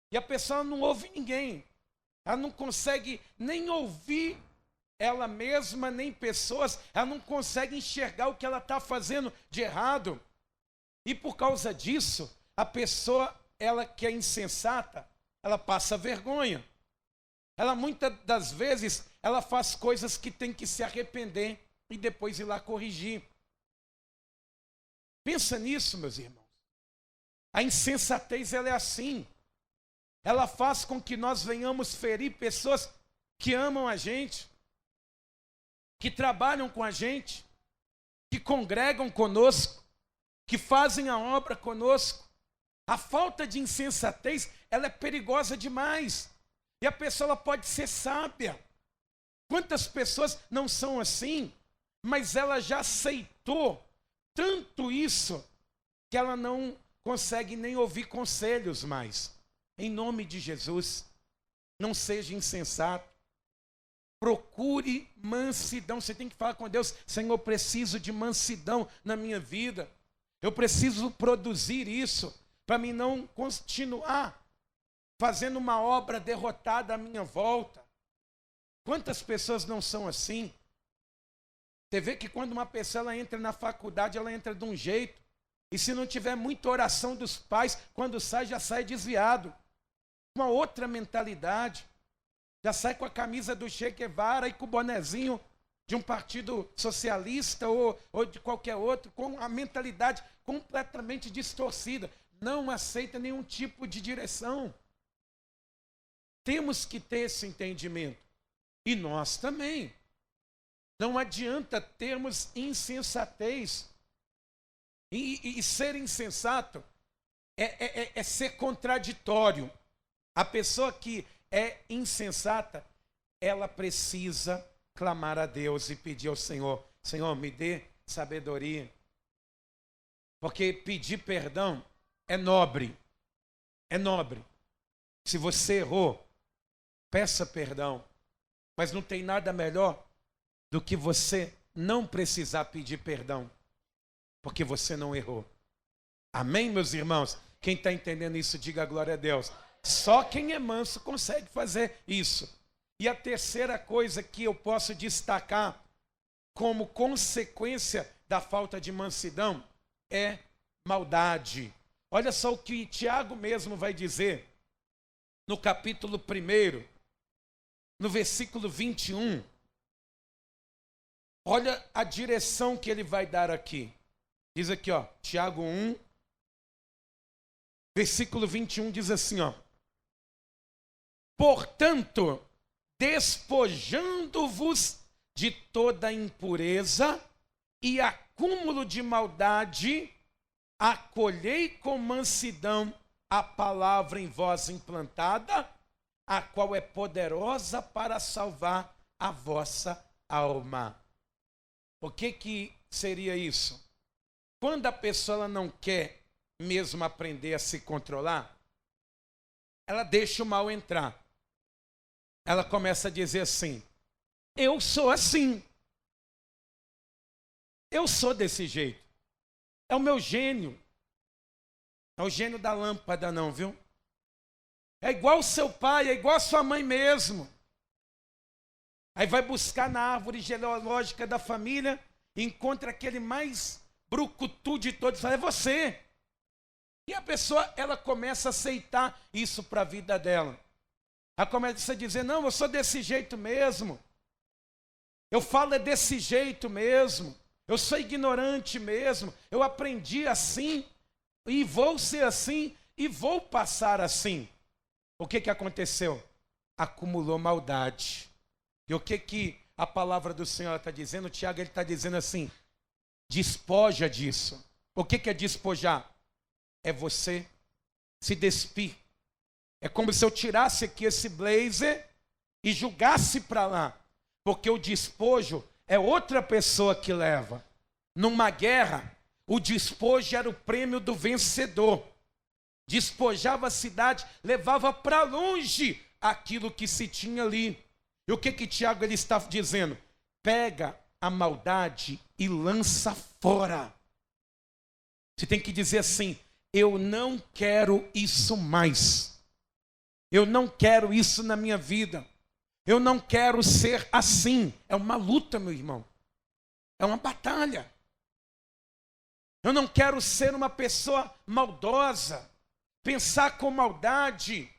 e a pessoa não ouve ninguém, ela não consegue nem ouvir ela mesma, nem pessoas, ela não consegue enxergar o que ela está fazendo de errado. E por causa disso, a pessoa, ela que é insensata, ela passa vergonha. Ela muitas das vezes, ela faz coisas que tem que se arrepender e depois ir lá corrigir. Pensa nisso, meus irmãos. A insensatez, ela é assim. Ela faz com que nós venhamos ferir pessoas que amam a gente, que trabalham com a gente, que congregam conosco, que fazem a obra conosco. A falta de insensatez, ela é perigosa demais. E a pessoa ela pode ser sábia. Quantas pessoas não são assim, mas ela já aceitou tanto isso que ela não consegue nem ouvir conselhos mais. Em nome de Jesus, não seja insensato. Procure mansidão. Você tem que falar com Deus: Senhor, eu preciso de mansidão na minha vida. Eu preciso produzir isso para mim não continuar fazendo uma obra derrotada à minha volta. Quantas pessoas não são assim? Você vê que quando uma pessoa ela entra na faculdade, ela entra de um jeito, e se não tiver muita oração dos pais, quando sai, já sai desviado. Uma outra mentalidade. Já sai com a camisa do Che Guevara e com o bonezinho de um partido socialista ou de qualquer outro, com a mentalidade completamente distorcida. Não aceita nenhum tipo de direção. Temos que ter esse entendimento. E nós também. Não adianta termos insensatez. E ser insensato é ser contraditório. A pessoa que é insensata, ela precisa clamar a Deus e pedir ao Senhor: Senhor, me dê sabedoria. Porque pedir perdão é nobre. É nobre. Se você errou, peça perdão. Mas não tem nada melhor do que você não precisar pedir perdão, porque você não errou. Amém, meus irmãos? Quem está entendendo isso, diga glória a Deus. Só quem é manso consegue fazer isso. E a terceira coisa que eu posso destacar como consequência da falta de mansidão é maldade. Olha só o que Tiago mesmo vai dizer no capítulo 1, no versículo 21. Olha a direção que ele vai dar aqui. Diz aqui, ó, Tiago 1, versículo 21 diz assim, ó: portanto, despojando-vos de toda impureza e acúmulo de maldade, acolhei com mansidão a palavra em vós implantada, a qual é poderosa para salvar a vossa alma. O que seria isso? Quando a pessoa ela não quer mesmo aprender a se controlar, ela deixa o mal entrar. Ela começa a dizer assim: eu sou assim. Eu sou desse jeito. É o meu gênio. Não é o gênio da lâmpada não, viu? É igual o seu pai, é igual a sua mãe mesmo. Aí vai buscar na árvore genealógica da família e encontra aquele mais brucutu de todos e fala: é você. E a pessoa, ela começa a aceitar isso para a vida dela. Ela começa a dizer: não, eu sou desse jeito mesmo. Eu falo é desse jeito mesmo. Eu sou ignorante mesmo. Eu aprendi assim e vou ser assim e vou passar assim. O que aconteceu? Acumulou maldade. E o que a palavra do Senhor está dizendo? O Tiago está dizendo assim: despoja disso. O que é despojar? É você se despir. É como se eu tirasse aqui esse blazer e jogasse para lá. Porque o despojo é outra pessoa que leva. Numa guerra, o despojo era o prêmio do vencedor. Despojava a cidade, levava para longe aquilo que se tinha ali. E o que Tiago ele está dizendo? Pega a maldade e lança fora. Você tem que dizer assim: eu não quero isso mais. Eu não quero isso na minha vida. Eu não quero ser assim. É uma luta, meu irmão. É uma batalha. Eu não quero ser uma pessoa maldosa, pensar com maldade.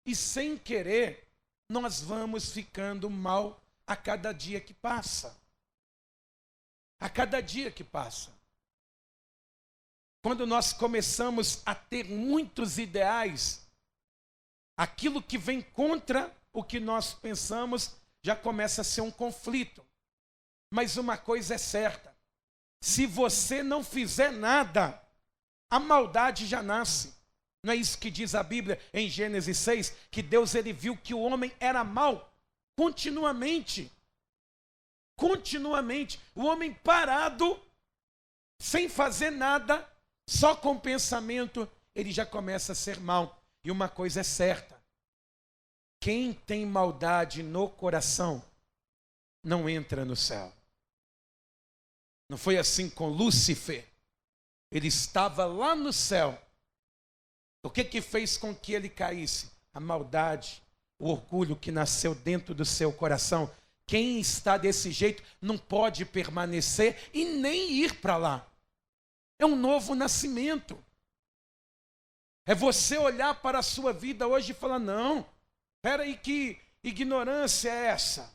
E sem querer, nós vamos ficando mal a cada dia que passa. A cada dia que passa. Quando nós começamos a ter muitos ideais, aquilo que vem contra o que nós pensamos já começa a ser um conflito. Mas uma coisa é certa: se você não fizer nada, a maldade já nasce. Não é isso que diz a Bíblia em Gênesis 6? Que Deus ele viu que o homem era mau continuamente. Continuamente. O homem parado, sem fazer nada, só com pensamento, ele já começa a ser mau. E uma coisa é certa: quem tem maldade no coração não entra no céu. Não foi assim com Lúcifer. Ele estava lá no céu. O que fez com que ele caísse? A maldade, o orgulho que nasceu dentro do seu coração. Quem está desse jeito não pode permanecer e nem ir para lá. É um novo nascimento. É você olhar para a sua vida hoje e falar: não, espera aí, que ignorância é essa?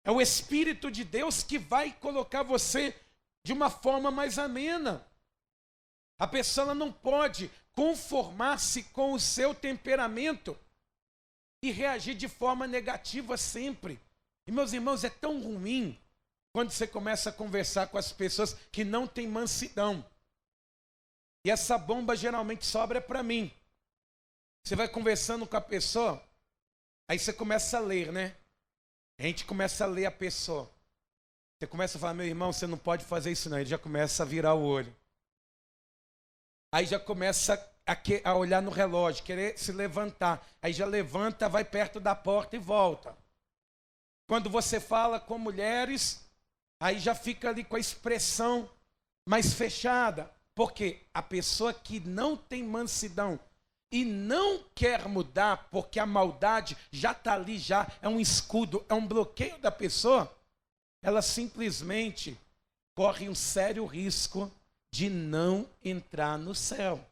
É o Espírito de Deus que vai colocar você de uma forma mais amena. A pessoa ela não pode conformar-se com o seu temperamento e reagir de forma negativa sempre. E meus irmãos, é tão ruim quando você começa a conversar com as pessoas que não têm mansidão. E essa bomba geralmente sobra para mim. Você vai conversando com a pessoa, aí você começa a ler, né? A gente começa a ler a pessoa. Você começa a falar: meu irmão, você não pode fazer isso não. Ele já começa a virar o olho. Aí já começa a olhar no relógio, querer se levantar. Aí já levanta, vai perto da porta e volta. Quando você fala com mulheres, aí já fica ali com a expressão mais fechada. Porque a pessoa que não tem mansidão e não quer mudar, porque a maldade já está ali, já é um escudo, é um bloqueio da pessoa, ela simplesmente corre um sério risco de não entrar no céu.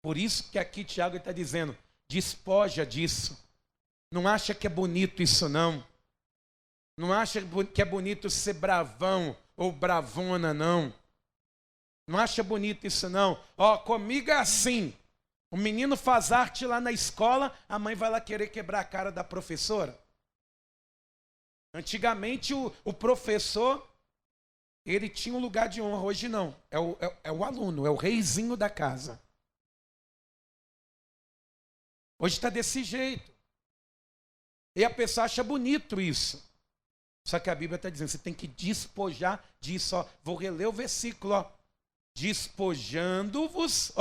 Por isso que aqui Tiago está dizendo: despoja disso. Não acha que é bonito isso não. Não acha que é bonito ser bravão ou bravona não. Não acha bonito isso não. Ó, comigo é assim. O menino faz arte lá na escola, a mãe vai lá querer quebrar a cara da professora. Antigamente o professor, ele tinha um lugar de honra, hoje não. É o aluno, é o reizinho da casa. Hoje está desse jeito. E a pessoa acha bonito isso. Só que a Bíblia está dizendo: você tem que despojar disso. Ó. Vou reler o versículo. Ó. despojando-vos,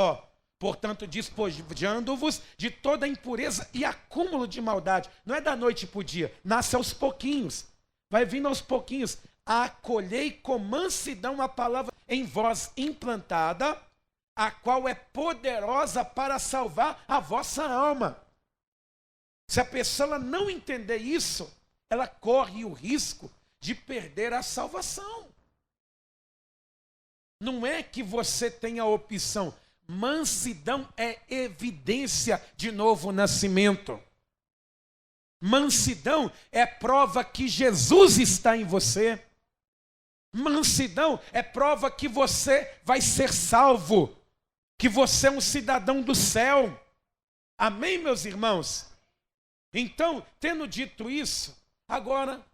portanto, despojando-vos de toda impureza e acúmulo de maldade. Não é da noite para o dia, nasce aos pouquinhos, vai vindo aos pouquinhos. Acolhei com mansidão a palavra em vós implantada, a qual é poderosa para salvar a vossa alma. Se a pessoa não entender isso, ela corre o risco de perder a salvação. Não é que você tenha a opção. Mansidão é evidência de novo nascimento. Mansidão é prova que Jesus está em você. Mansidão é prova que você vai ser salvo, que você é um cidadão do céu. Amém, meus irmãos? Então, tendo dito isso, agora,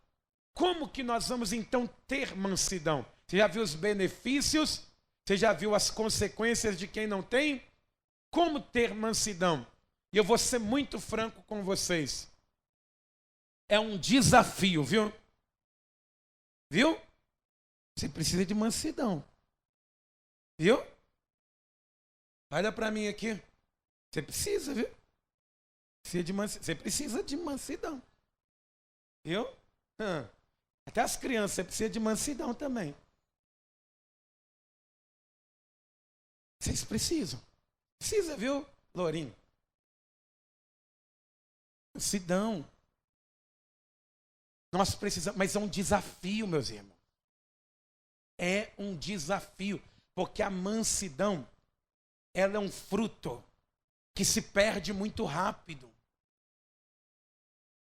como que nós vamos então ter mansidão? Você já viu os benefícios? Você já viu as consequências de quem não tem? Como ter mansidão? E eu vou ser muito franco com vocês. É um desafio, viu? Viu? Você precisa de mansidão. Viu? Olha para mim aqui. Você precisa, viu? Você precisa de mansidão. Viu? Até as crianças, você precisa de mansidão também. Vocês precisam. Precisa, viu, Lourinho? Mansidão. Nós precisamos, mas é um desafio, meus irmãos. É um desafio, porque a mansidão, ela é um fruto que se perde muito rápido.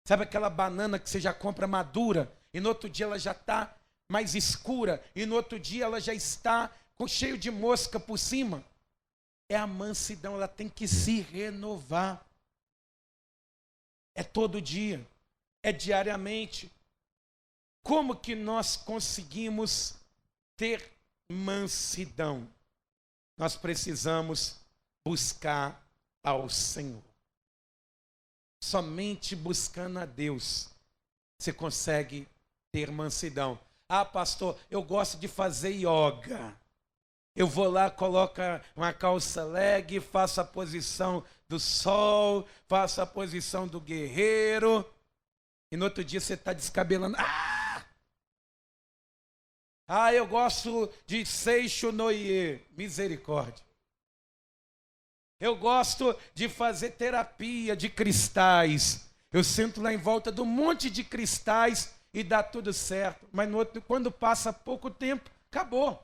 Sabe aquela banana que você já compra madura e no outro dia ela já está mais escura e no outro dia ela já está cheio de mosca por cima? É a mansidão, ela tem que se renovar. É todo dia, é diariamente. Como que nós conseguimos ter mansidão? Nós precisamos buscar ao Senhor. Somente buscando a Deus você consegue ter mansidão. Ah, pastor, eu gosto de fazer yoga. Eu vou lá, coloco uma calça leg, faço a posição do sol, faço a posição do guerreiro. E no outro dia você está descabelando. Eu gosto de Seixo Noie. Misericórdia. Eu gosto de fazer terapia de cristais. Eu sento lá em volta de um monte de cristais e dá tudo certo. Mas no outro, quando passa pouco tempo, acabou.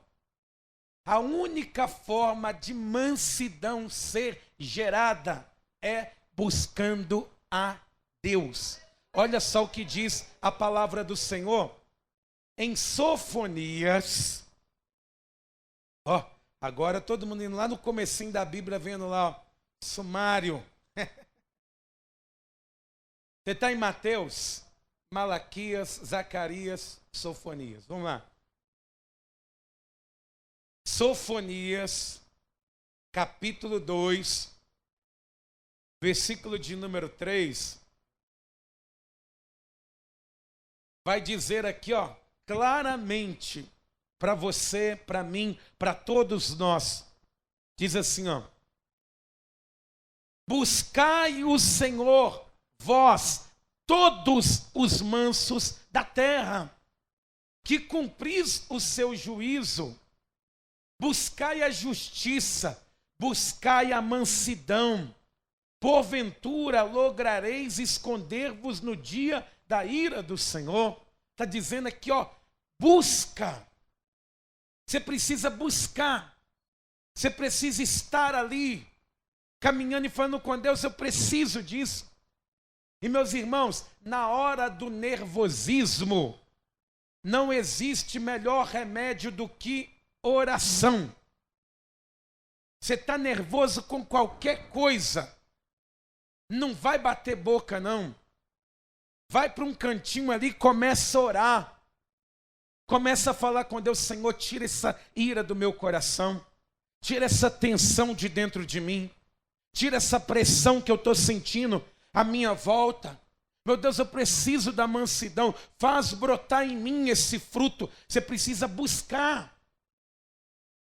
A única forma de mansidão ser gerada é buscando a Deus. Olha só o que diz a palavra do Senhor. Em Sofonias, agora todo mundo indo lá no comecinho da Bíblia, vendo lá, sumário. Você está em Mateus, Malaquias, Zacarias, Sofonias. Vamos lá. Sofonias, capítulo 2, versículo de número 3. Vai dizer aqui, claramente, para você, para mim, para todos nós. Diz assim, buscai o Senhor, vós, todos os mansos da terra, que cumpris o seu juízo. Buscai a justiça, buscai a mansidão. Porventura lograreis esconder-vos no dia da ira do Senhor. Está dizendo aqui, busca. Você precisa buscar. Você precisa estar ali, caminhando e falando com Deus, eu preciso disso. E meus irmãos, na hora do nervosismo, não existe melhor remédio do que oração. Você está nervoso com qualquer coisa, não vai bater boca não. Vai para um cantinho ali e começa a orar. Começa a falar com Deus, Senhor, tira essa ira do meu coração. Tira essa tensão de dentro de mim. Tira essa pressão que eu estou sentindo à minha volta. Meu Deus, eu preciso da mansidão. Faz brotar em mim esse fruto. Você precisa buscar.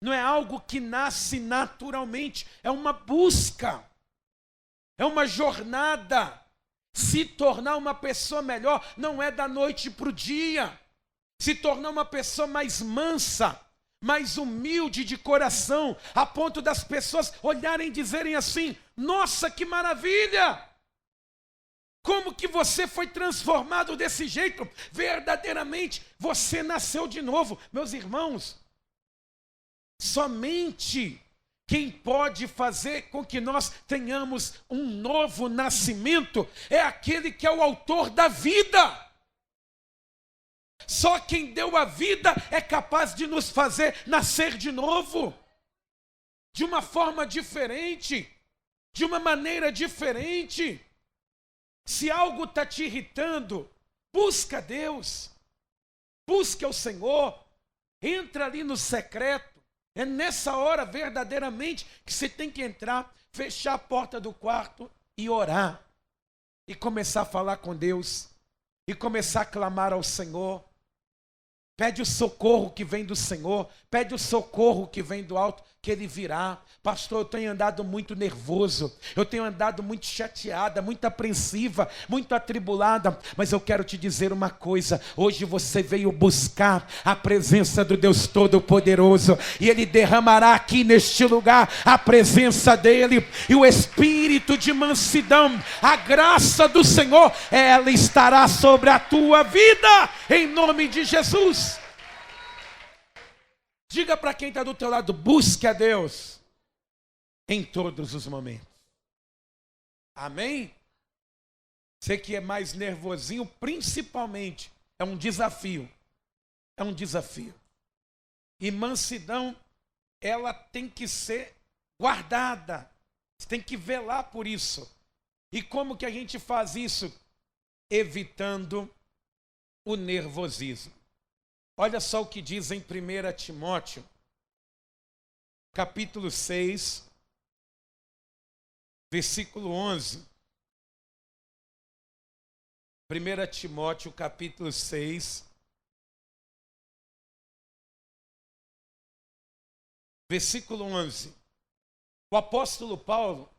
não é algo que nasce naturalmente, é uma busca, é uma jornada. Se tornar uma pessoa melhor não é da noite para o dia. Se tornar uma pessoa mais mansa, mais humilde de coração, a ponto das pessoas olharem e dizerem assim: nossa, que maravilha! Como que você foi transformado desse jeito? Verdadeiramente, você nasceu de novo. Meus irmãos, somente quem pode fazer com que nós tenhamos um novo nascimento é aquele que é o autor da vida. Só quem deu a vida é capaz de nos fazer nascer de novo, de uma forma diferente, de uma maneira diferente. Se algo está te irritando, busca Deus, busca o Senhor, entra ali no secreto. É nessa hora verdadeiramente que você tem que entrar, fechar a porta do quarto e orar. E começar a falar com Deus, e começar a clamar ao Senhor. Pede o socorro que vem do Senhor, pede o socorro que vem do alto, que Ele virá. Pastor, eu tenho andado muito nervoso, eu tenho andado muito chateada, muito apreensiva, muito atribulada, mas eu quero te dizer uma coisa: hoje você veio buscar a presença do Deus Todo-Poderoso, e Ele derramará aqui neste lugar a presença dEle, e o espírito de mansidão, a graça do Senhor, ela estará sobre a tua vida, em nome de Jesus. Diga para quem está do teu lado: busque a Deus em todos os momentos. Amém? Você que é mais nervosinho, principalmente, é um desafio. É um desafio. E mansidão, ela tem que ser guardada. Você tem que velar por isso. E como que a gente faz isso? Evitando o nervosismo. Olha só o que diz em 1 Timóteo, capítulo 6, versículo 11. 1 Timóteo, capítulo 6, versículo 11. O apóstolo Paulo,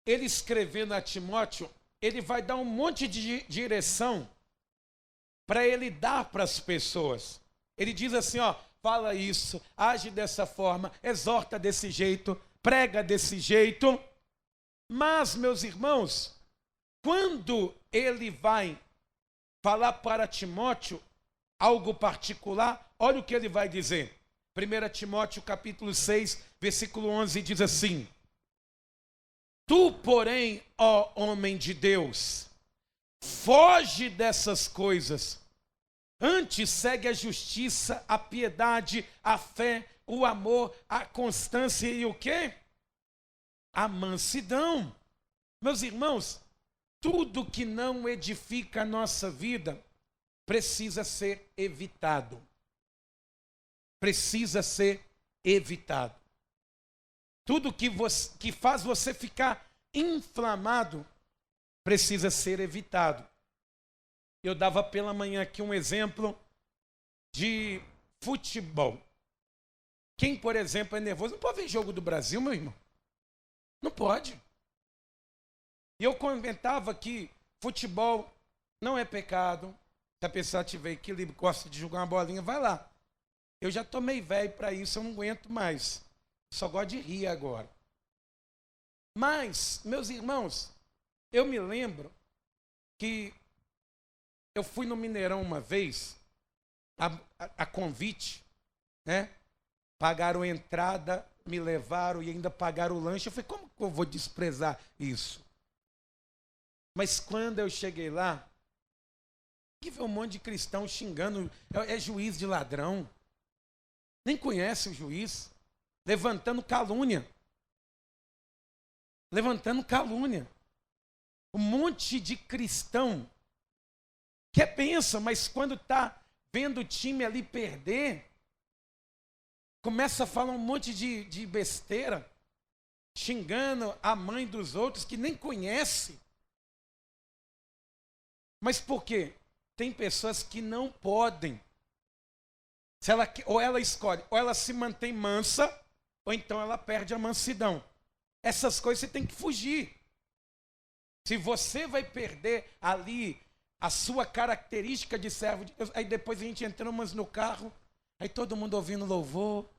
ele escrevendo a Timóteo, ele vai dar um monte de direção para ele dar para as pessoas. Ele diz assim, ó: fala isso, age dessa forma, exorta desse jeito, prega desse jeito. Mas, meus irmãos, quando ele vai falar para Timóteo algo particular, olha o que ele vai dizer. 1 Timóteo capítulo 6, versículo 11 diz assim: tu, porém, ó homem de Deus, foge dessas coisas. Antes segue a justiça, a piedade, a fé, o amor, a constância e o quê? A mansidão. Meus irmãos, tudo que não edifica a nossa vida precisa ser evitado. Precisa ser evitado. Tudo que faz você ficar inflamado precisa ser evitado. Eu dava pela manhã aqui um exemplo de futebol. Quem, por exemplo, é nervoso, não pode ver jogo do Brasil, meu irmão. Não pode. E eu comentava que futebol não é pecado. Se a pessoa tiver equilíbrio, gosta de jogar uma bolinha, vai lá. Eu já tomei velho para isso, eu não aguento mais. Só gosto de rir agora. Mas, meus irmãos, eu me lembro que eu fui no Mineirão uma vez, a convite, né? Pagaram entrada, me levaram e ainda pagaram o lanche. Eu falei, como que eu vou desprezar isso? Mas quando eu cheguei lá, que vi um monte de cristão xingando, é juiz de ladrão. Nem conhece o juiz. Levantando calúnia. Levantando calúnia. Um monte de cristão que é bênção, mas quando está vendo o time ali perder, começa a falar um monte de besteira, xingando a mãe dos outros que nem conhece. Mas por quê? Tem pessoas que não podem Ou ela escolhe, ou ela se mantém mansa, ou então ela perde a mansidão. Essas coisas você tem que fugir. Se você vai perder ali a sua característica de servo de Deus, aí depois a gente entramos no carro, aí todo mundo ouvindo louvor,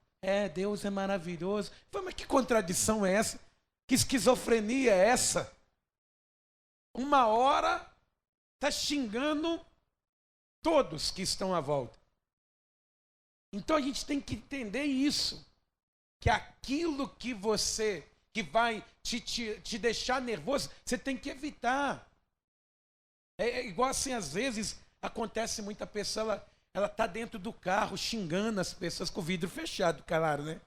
Deus é maravilhoso. Mas que contradição é essa? Que esquizofrenia é essa? Uma hora está xingando todos que estão à volta. Então a gente tem que entender isso, que aquilo que vai te deixar nervoso, você tem que evitar. É igual assim, às vezes acontece muita pessoa, ela está dentro do carro xingando as pessoas com o vidro fechado, claro, né?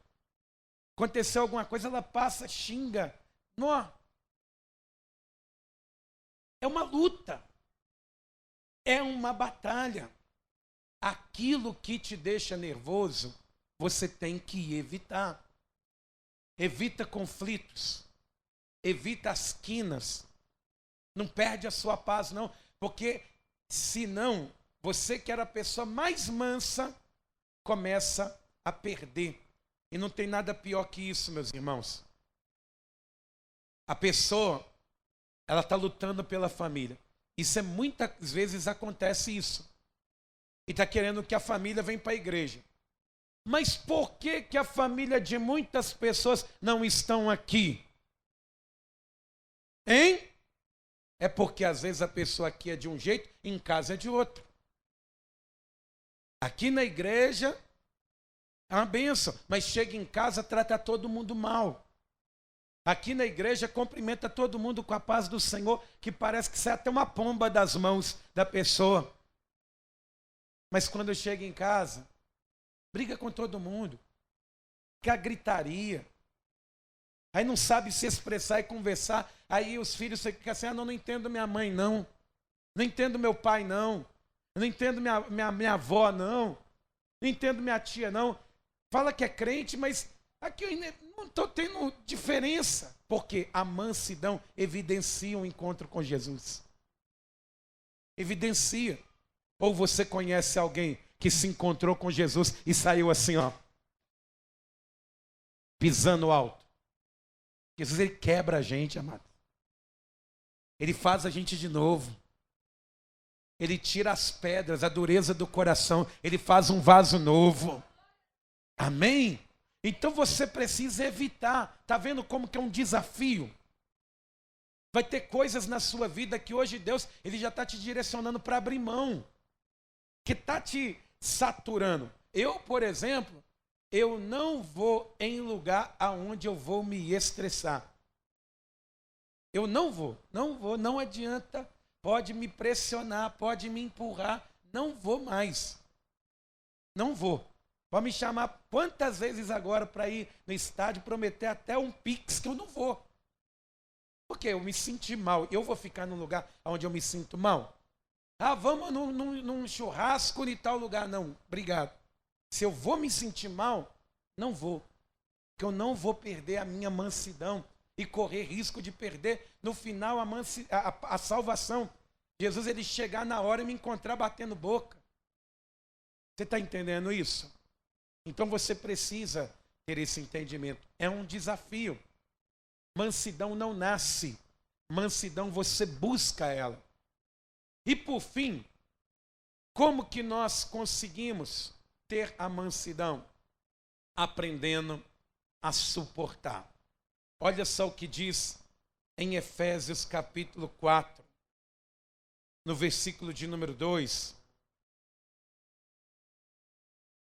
Aconteceu alguma coisa, ela passa, xinga. Não. É uma luta. É uma batalha. Aquilo que te deixa nervoso, você tem que evitar. Evita conflitos. Evita as quinas. Não perde a sua paz, não. Porque, senão, você que era a pessoa mais mansa, começa a perder. E não tem nada pior que isso, meus irmãos. A pessoa, ela está lutando pela família. Isso muitas vezes acontece isso. E está querendo que a família venha para a igreja. Mas por que a família de muitas pessoas não estão aqui? Hein? É porque às vezes a pessoa aqui é de um jeito, em casa é de outro. Aqui na igreja é uma bênção, mas chega em casa, trata todo mundo mal. Aqui na igreja cumprimenta todo mundo com a paz do Senhor, que parece que sai até uma pomba das mãos da pessoa. Mas quando chega em casa, briga com todo mundo, quer gritaria. Aí não sabe se expressar e conversar. Aí os filhos ficam assim, não entendo minha mãe, não. Não entendo meu pai, não. Não entendo minha avó, não. Não entendo minha tia, não. Fala que é crente, mas aqui eu ainda não estou tendo diferença. Porque a mansidão evidencia um encontro com Jesus. Evidencia. Ou você conhece alguém que se encontrou com Jesus e saiu assim, ó, pisando alto. Jesus, ele quebra a gente, amado. Ele faz a gente de novo. Ele tira as pedras, a dureza do coração. Ele faz um vaso novo. Amém? Então você precisa evitar. Está vendo como que é um desafio? Vai ter coisas na sua vida que hoje Deus, ele já está te direcionando para abrir mão. Que está te saturando. Eu, por exemplo, eu não vou em lugar aonde eu vou me estressar. Eu não vou, não adianta. Pode me pressionar, pode me empurrar, não vou mais. Não vou. Pode me chamar quantas vezes agora para ir no estádio, prometer até um pix que eu não vou. Porque eu me senti mal. Eu vou ficar num lugar onde eu me sinto mal? Vamos num churrasco em tal lugar. Não, obrigado. Se eu vou me sentir mal, não vou. Porque eu não vou perder a minha mansidão e correr risco de perder, no final, a salvação. Jesus, ele chegar na hora e me encontrar batendo boca. Você está entendendo isso? Então você precisa ter esse entendimento. É um desafio. Mansidão não nasce. Mansidão você busca ela. E por fim, como que nós conseguimos ter a mansidão? Aprendendo a suportar. Olha só o que diz em Efésios capítulo 4, no versículo de número 2.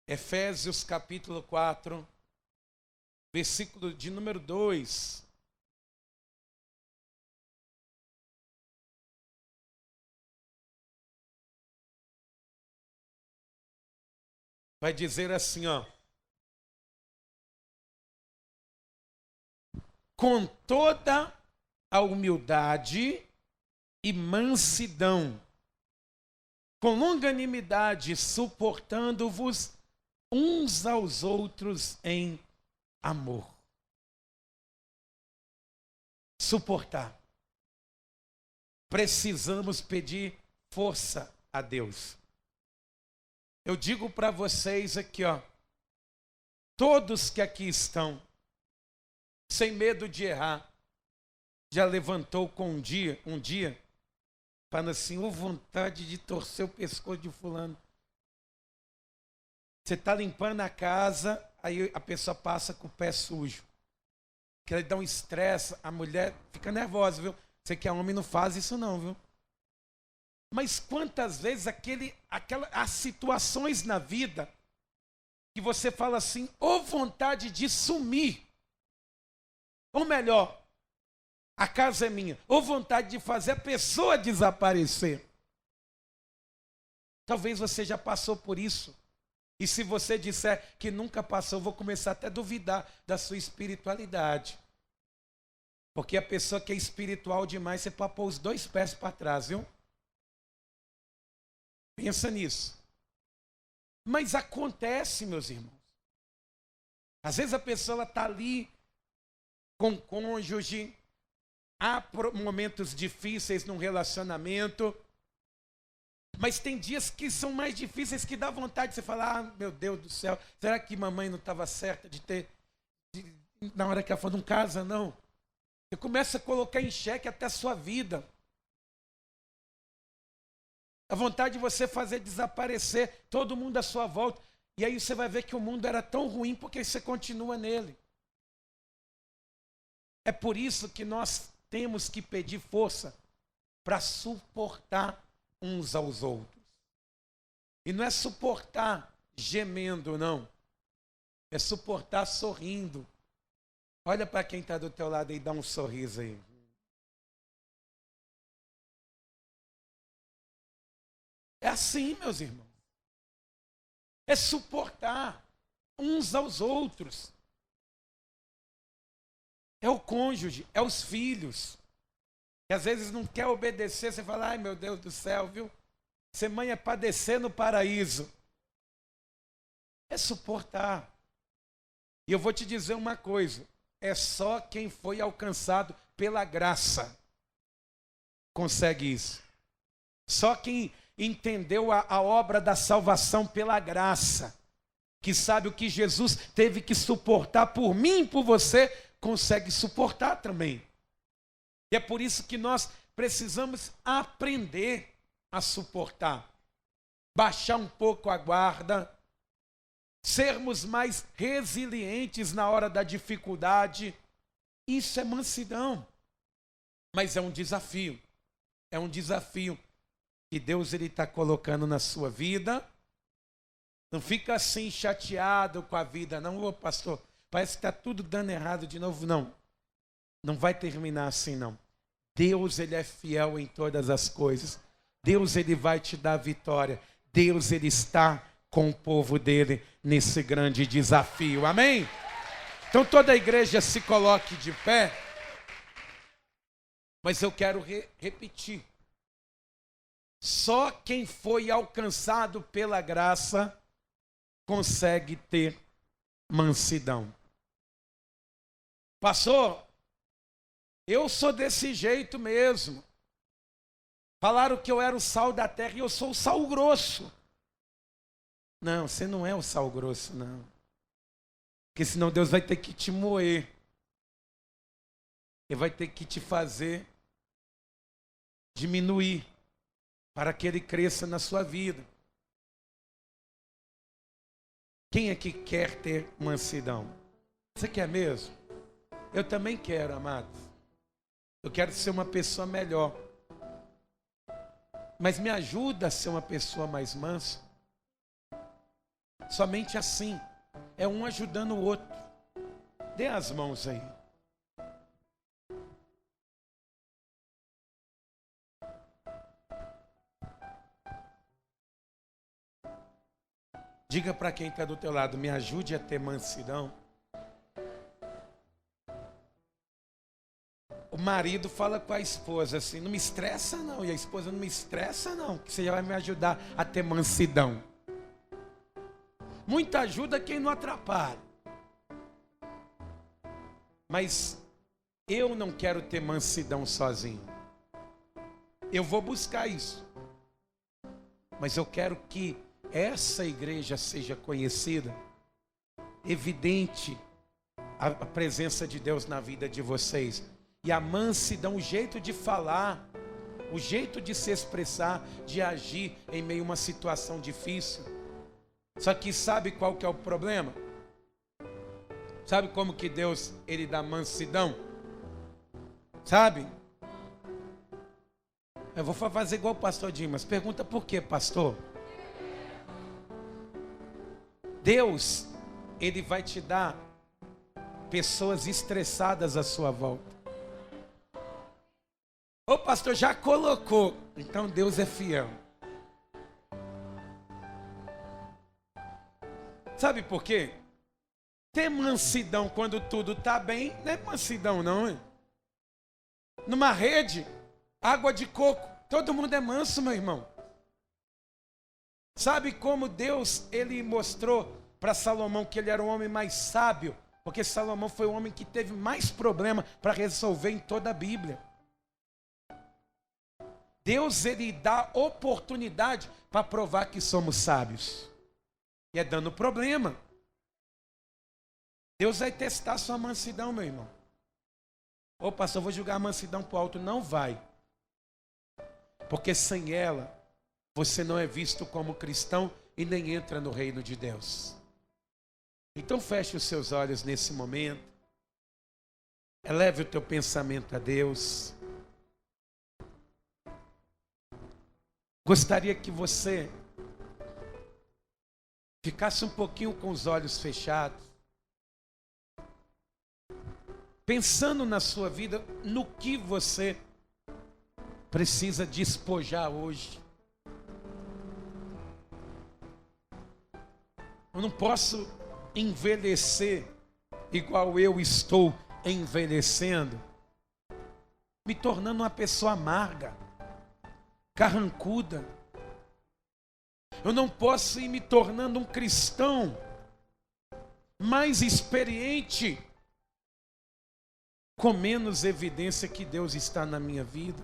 Efésios capítulo 4, versículo de número 2. Vai dizer assim, ó. Com toda a humildade e mansidão, com longanimidade, suportando-vos uns aos outros em amor. Suportar. Precisamos pedir força a Deus. Eu digo para vocês aqui, ó, todos que aqui estão, sem medo de errar, já levantou com um dia, falando assim, ô vontade de torcer o pescoço de fulano. Você está limpando a casa, aí a pessoa passa com o pé sujo. Que ele dá um estresse, a mulher fica nervosa, viu? Você que é homem não faz isso não, viu? Mas quantas vezes as situações na vida que você fala assim, ou vontade de sumir, ou melhor, a casa é minha, ou vontade de fazer a pessoa desaparecer. Talvez você já passou por isso. E se você disser que nunca passou, eu vou começar até a duvidar da sua espiritualidade. Porque a pessoa que é espiritual demais, você pode pôr os 2 pés para trás, viu? Pensa nisso. Mas acontece, meus irmãos. Às vezes a pessoa está ali com o cônjuge, há momentos difíceis num relacionamento, mas tem dias que são mais difíceis que dá vontade de você falar, ah, meu Deus do céu, será que mamãe não estava certa na hora que ela falou, não casa, não? Você começa a colocar em xeque até a sua vida. A vontade de você fazer desaparecer todo mundo à sua volta. E aí você vai ver que o mundo era tão ruim porque você continua nele. É por isso que nós temos que pedir força para suportar uns aos outros. E não é suportar gemendo, não. É suportar sorrindo. Olha para quem está do teu lado e dá um sorriso aí. É assim, meus irmãos. É suportar uns aos outros. É o cônjuge, é os filhos. Que às vezes não quer obedecer, você fala, ai meu Deus do céu, viu? Ser mãe é padecer no paraíso. É suportar. E eu vou te dizer uma coisa, é só quem foi alcançado pela graça consegue isso. Só quem entendeu a obra da salvação pela graça, que sabe o que Jesus teve que suportar por mim e por você, consegue suportar também. E é por isso que nós precisamos aprender a suportar, baixar um pouco a guarda, sermos mais resilientes na hora da dificuldade. Isso é mansidão, mas é um desafio. É um desafio que Deus está colocando na sua vida. Não fica assim chateado com a vida, não. Ô pastor, parece que está tudo dando errado de novo. Não, não vai terminar assim não. Deus, Ele é fiel em todas as coisas. Deus, Ele vai te dar vitória. Deus, Ele está com o povo dele nesse grande desafio. Amém? Então toda a igreja se coloque de pé. Mas eu quero repetir. Só quem foi alcançado pela graça consegue ter mansidão. Pastor, eu sou desse jeito mesmo. Falaram que eu era o sal da terra e eu sou o sal grosso. Não, você não é o sal grosso, não. Porque senão Deus vai ter que te moer. Ele vai ter que te fazer diminuir para que Ele cresça na sua vida. Quem é que quer ter mansidão? Você quer mesmo? Eu também quero, amados. Eu quero ser uma pessoa melhor. Mas me ajuda a ser uma pessoa mais mansa. Somente assim. É um ajudando o outro. Dê as mãos aí. Diga para quem está do teu lado, me ajude a ter mansidão. O marido fala com a esposa assim, não me estressa não. E a esposa, não me estressa não, que você já vai me ajudar a ter mansidão. Muita ajuda quem não atrapalha. Mas eu não quero ter mansidão sozinho. Eu vou buscar isso. Mas eu quero que essa igreja seja conhecida, evidente a presença de Deus na vida de vocês. E a mansidão, o jeito de falar, o jeito de se expressar, de agir em meio a uma situação difícil. Só que sabe qual que é o problema? Sabe como que Deus, ele dá mansidão? Sabe? Eu vou fazer igual o pastor Dimas. Pergunta por quê, pastor? Deus, ele vai te dar pessoas estressadas à sua volta. O pastor já colocou. Então Deus é fiel. Sabe por quê? Ter mansidão quando tudo está bem, não é mansidão não, hein? Numa rede, água de coco, todo mundo é manso, meu irmão. Sabe como Deus, ele mostrou para Salomão que ele era o homem mais sábio? Porque Salomão foi o homem que teve mais problema para resolver em toda a Bíblia. Deus, ele dá oportunidade para provar que somos sábios. E é dando problema. Deus vai testar sua mansidão, meu irmão. Ô pastor, eu vou jogar a mansidão para o alto. Não vai. Porque sem ela, você não é visto como cristão e nem entra no reino de Deus. Então feche os seus olhos nesse momento. Eleve o teu pensamento a Deus. Gostaria que você ficasse um pouquinho com os olhos fechados, pensando na sua vida, no que você precisa despojar hoje. Eu não posso envelhecer igual eu estou envelhecendo, me tornando uma pessoa amarga, carrancuda. Eu não posso ir me tornando um cristão mais experiente, com menos evidência que Deus está na minha vida.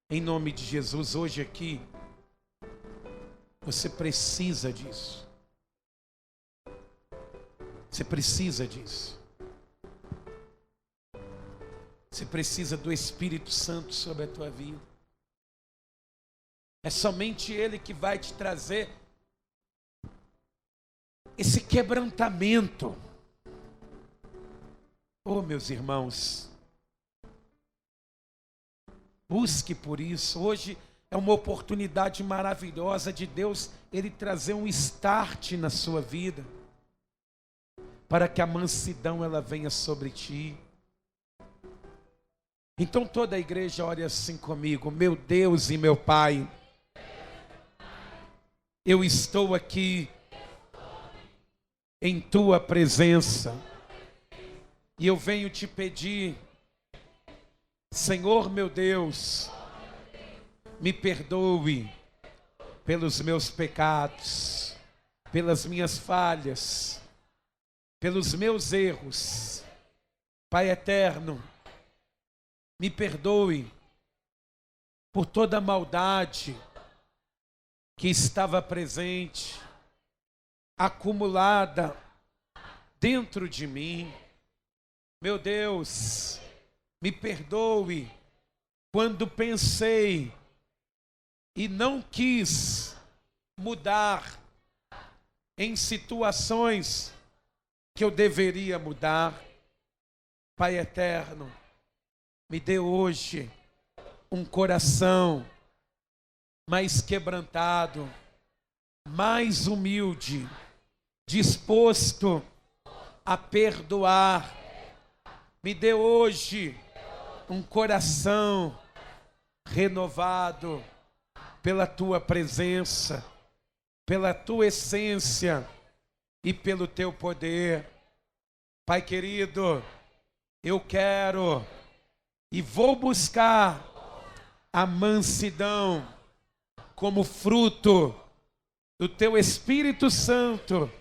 Em nome de Jesus, hoje aqui, você precisa disso. Você precisa disso. Você precisa do Espírito Santo sobre a tua vida. É somente Ele que vai te trazer esse quebrantamento. Oh, meus irmãos, busque por isso. Hoje é uma oportunidade maravilhosa de Deus, Ele trazer um start na sua vida, para que a mansidão ela venha sobre ti. Então toda a igreja ore assim comigo: meu Deus e meu Pai, eu estou aqui em tua presença e eu venho te pedir, Senhor meu Deus, me perdoe pelos meus pecados, pelas minhas falhas, pelos meus erros. Pai eterno, me perdoe por toda a maldade que estava presente, acumulada dentro de mim. Meu Deus, me perdoe quando pensei e não quis mudar em situações que eu deveria mudar. Pai eterno, me dê hoje um coração mais quebrantado, mais humilde, disposto a perdoar. Me dê hoje um coração renovado pela tua presença, pela tua essência e pelo teu poder. Pai querido, eu quero e vou buscar a mansidão como fruto do teu Espírito Santo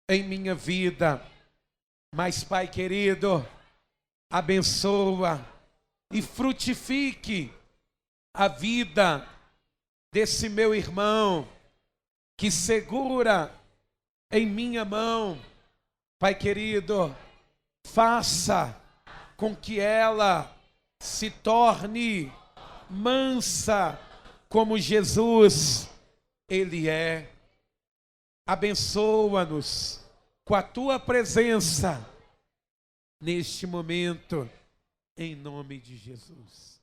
em minha vida. Mas, Pai querido, abençoa e frutifique a vida desse meu irmão que segura em minha mão. Pai querido, faça com que ela se torne mansa como Jesus, Ele é. Abençoa-nos com a Tua presença neste momento, em nome de Jesus.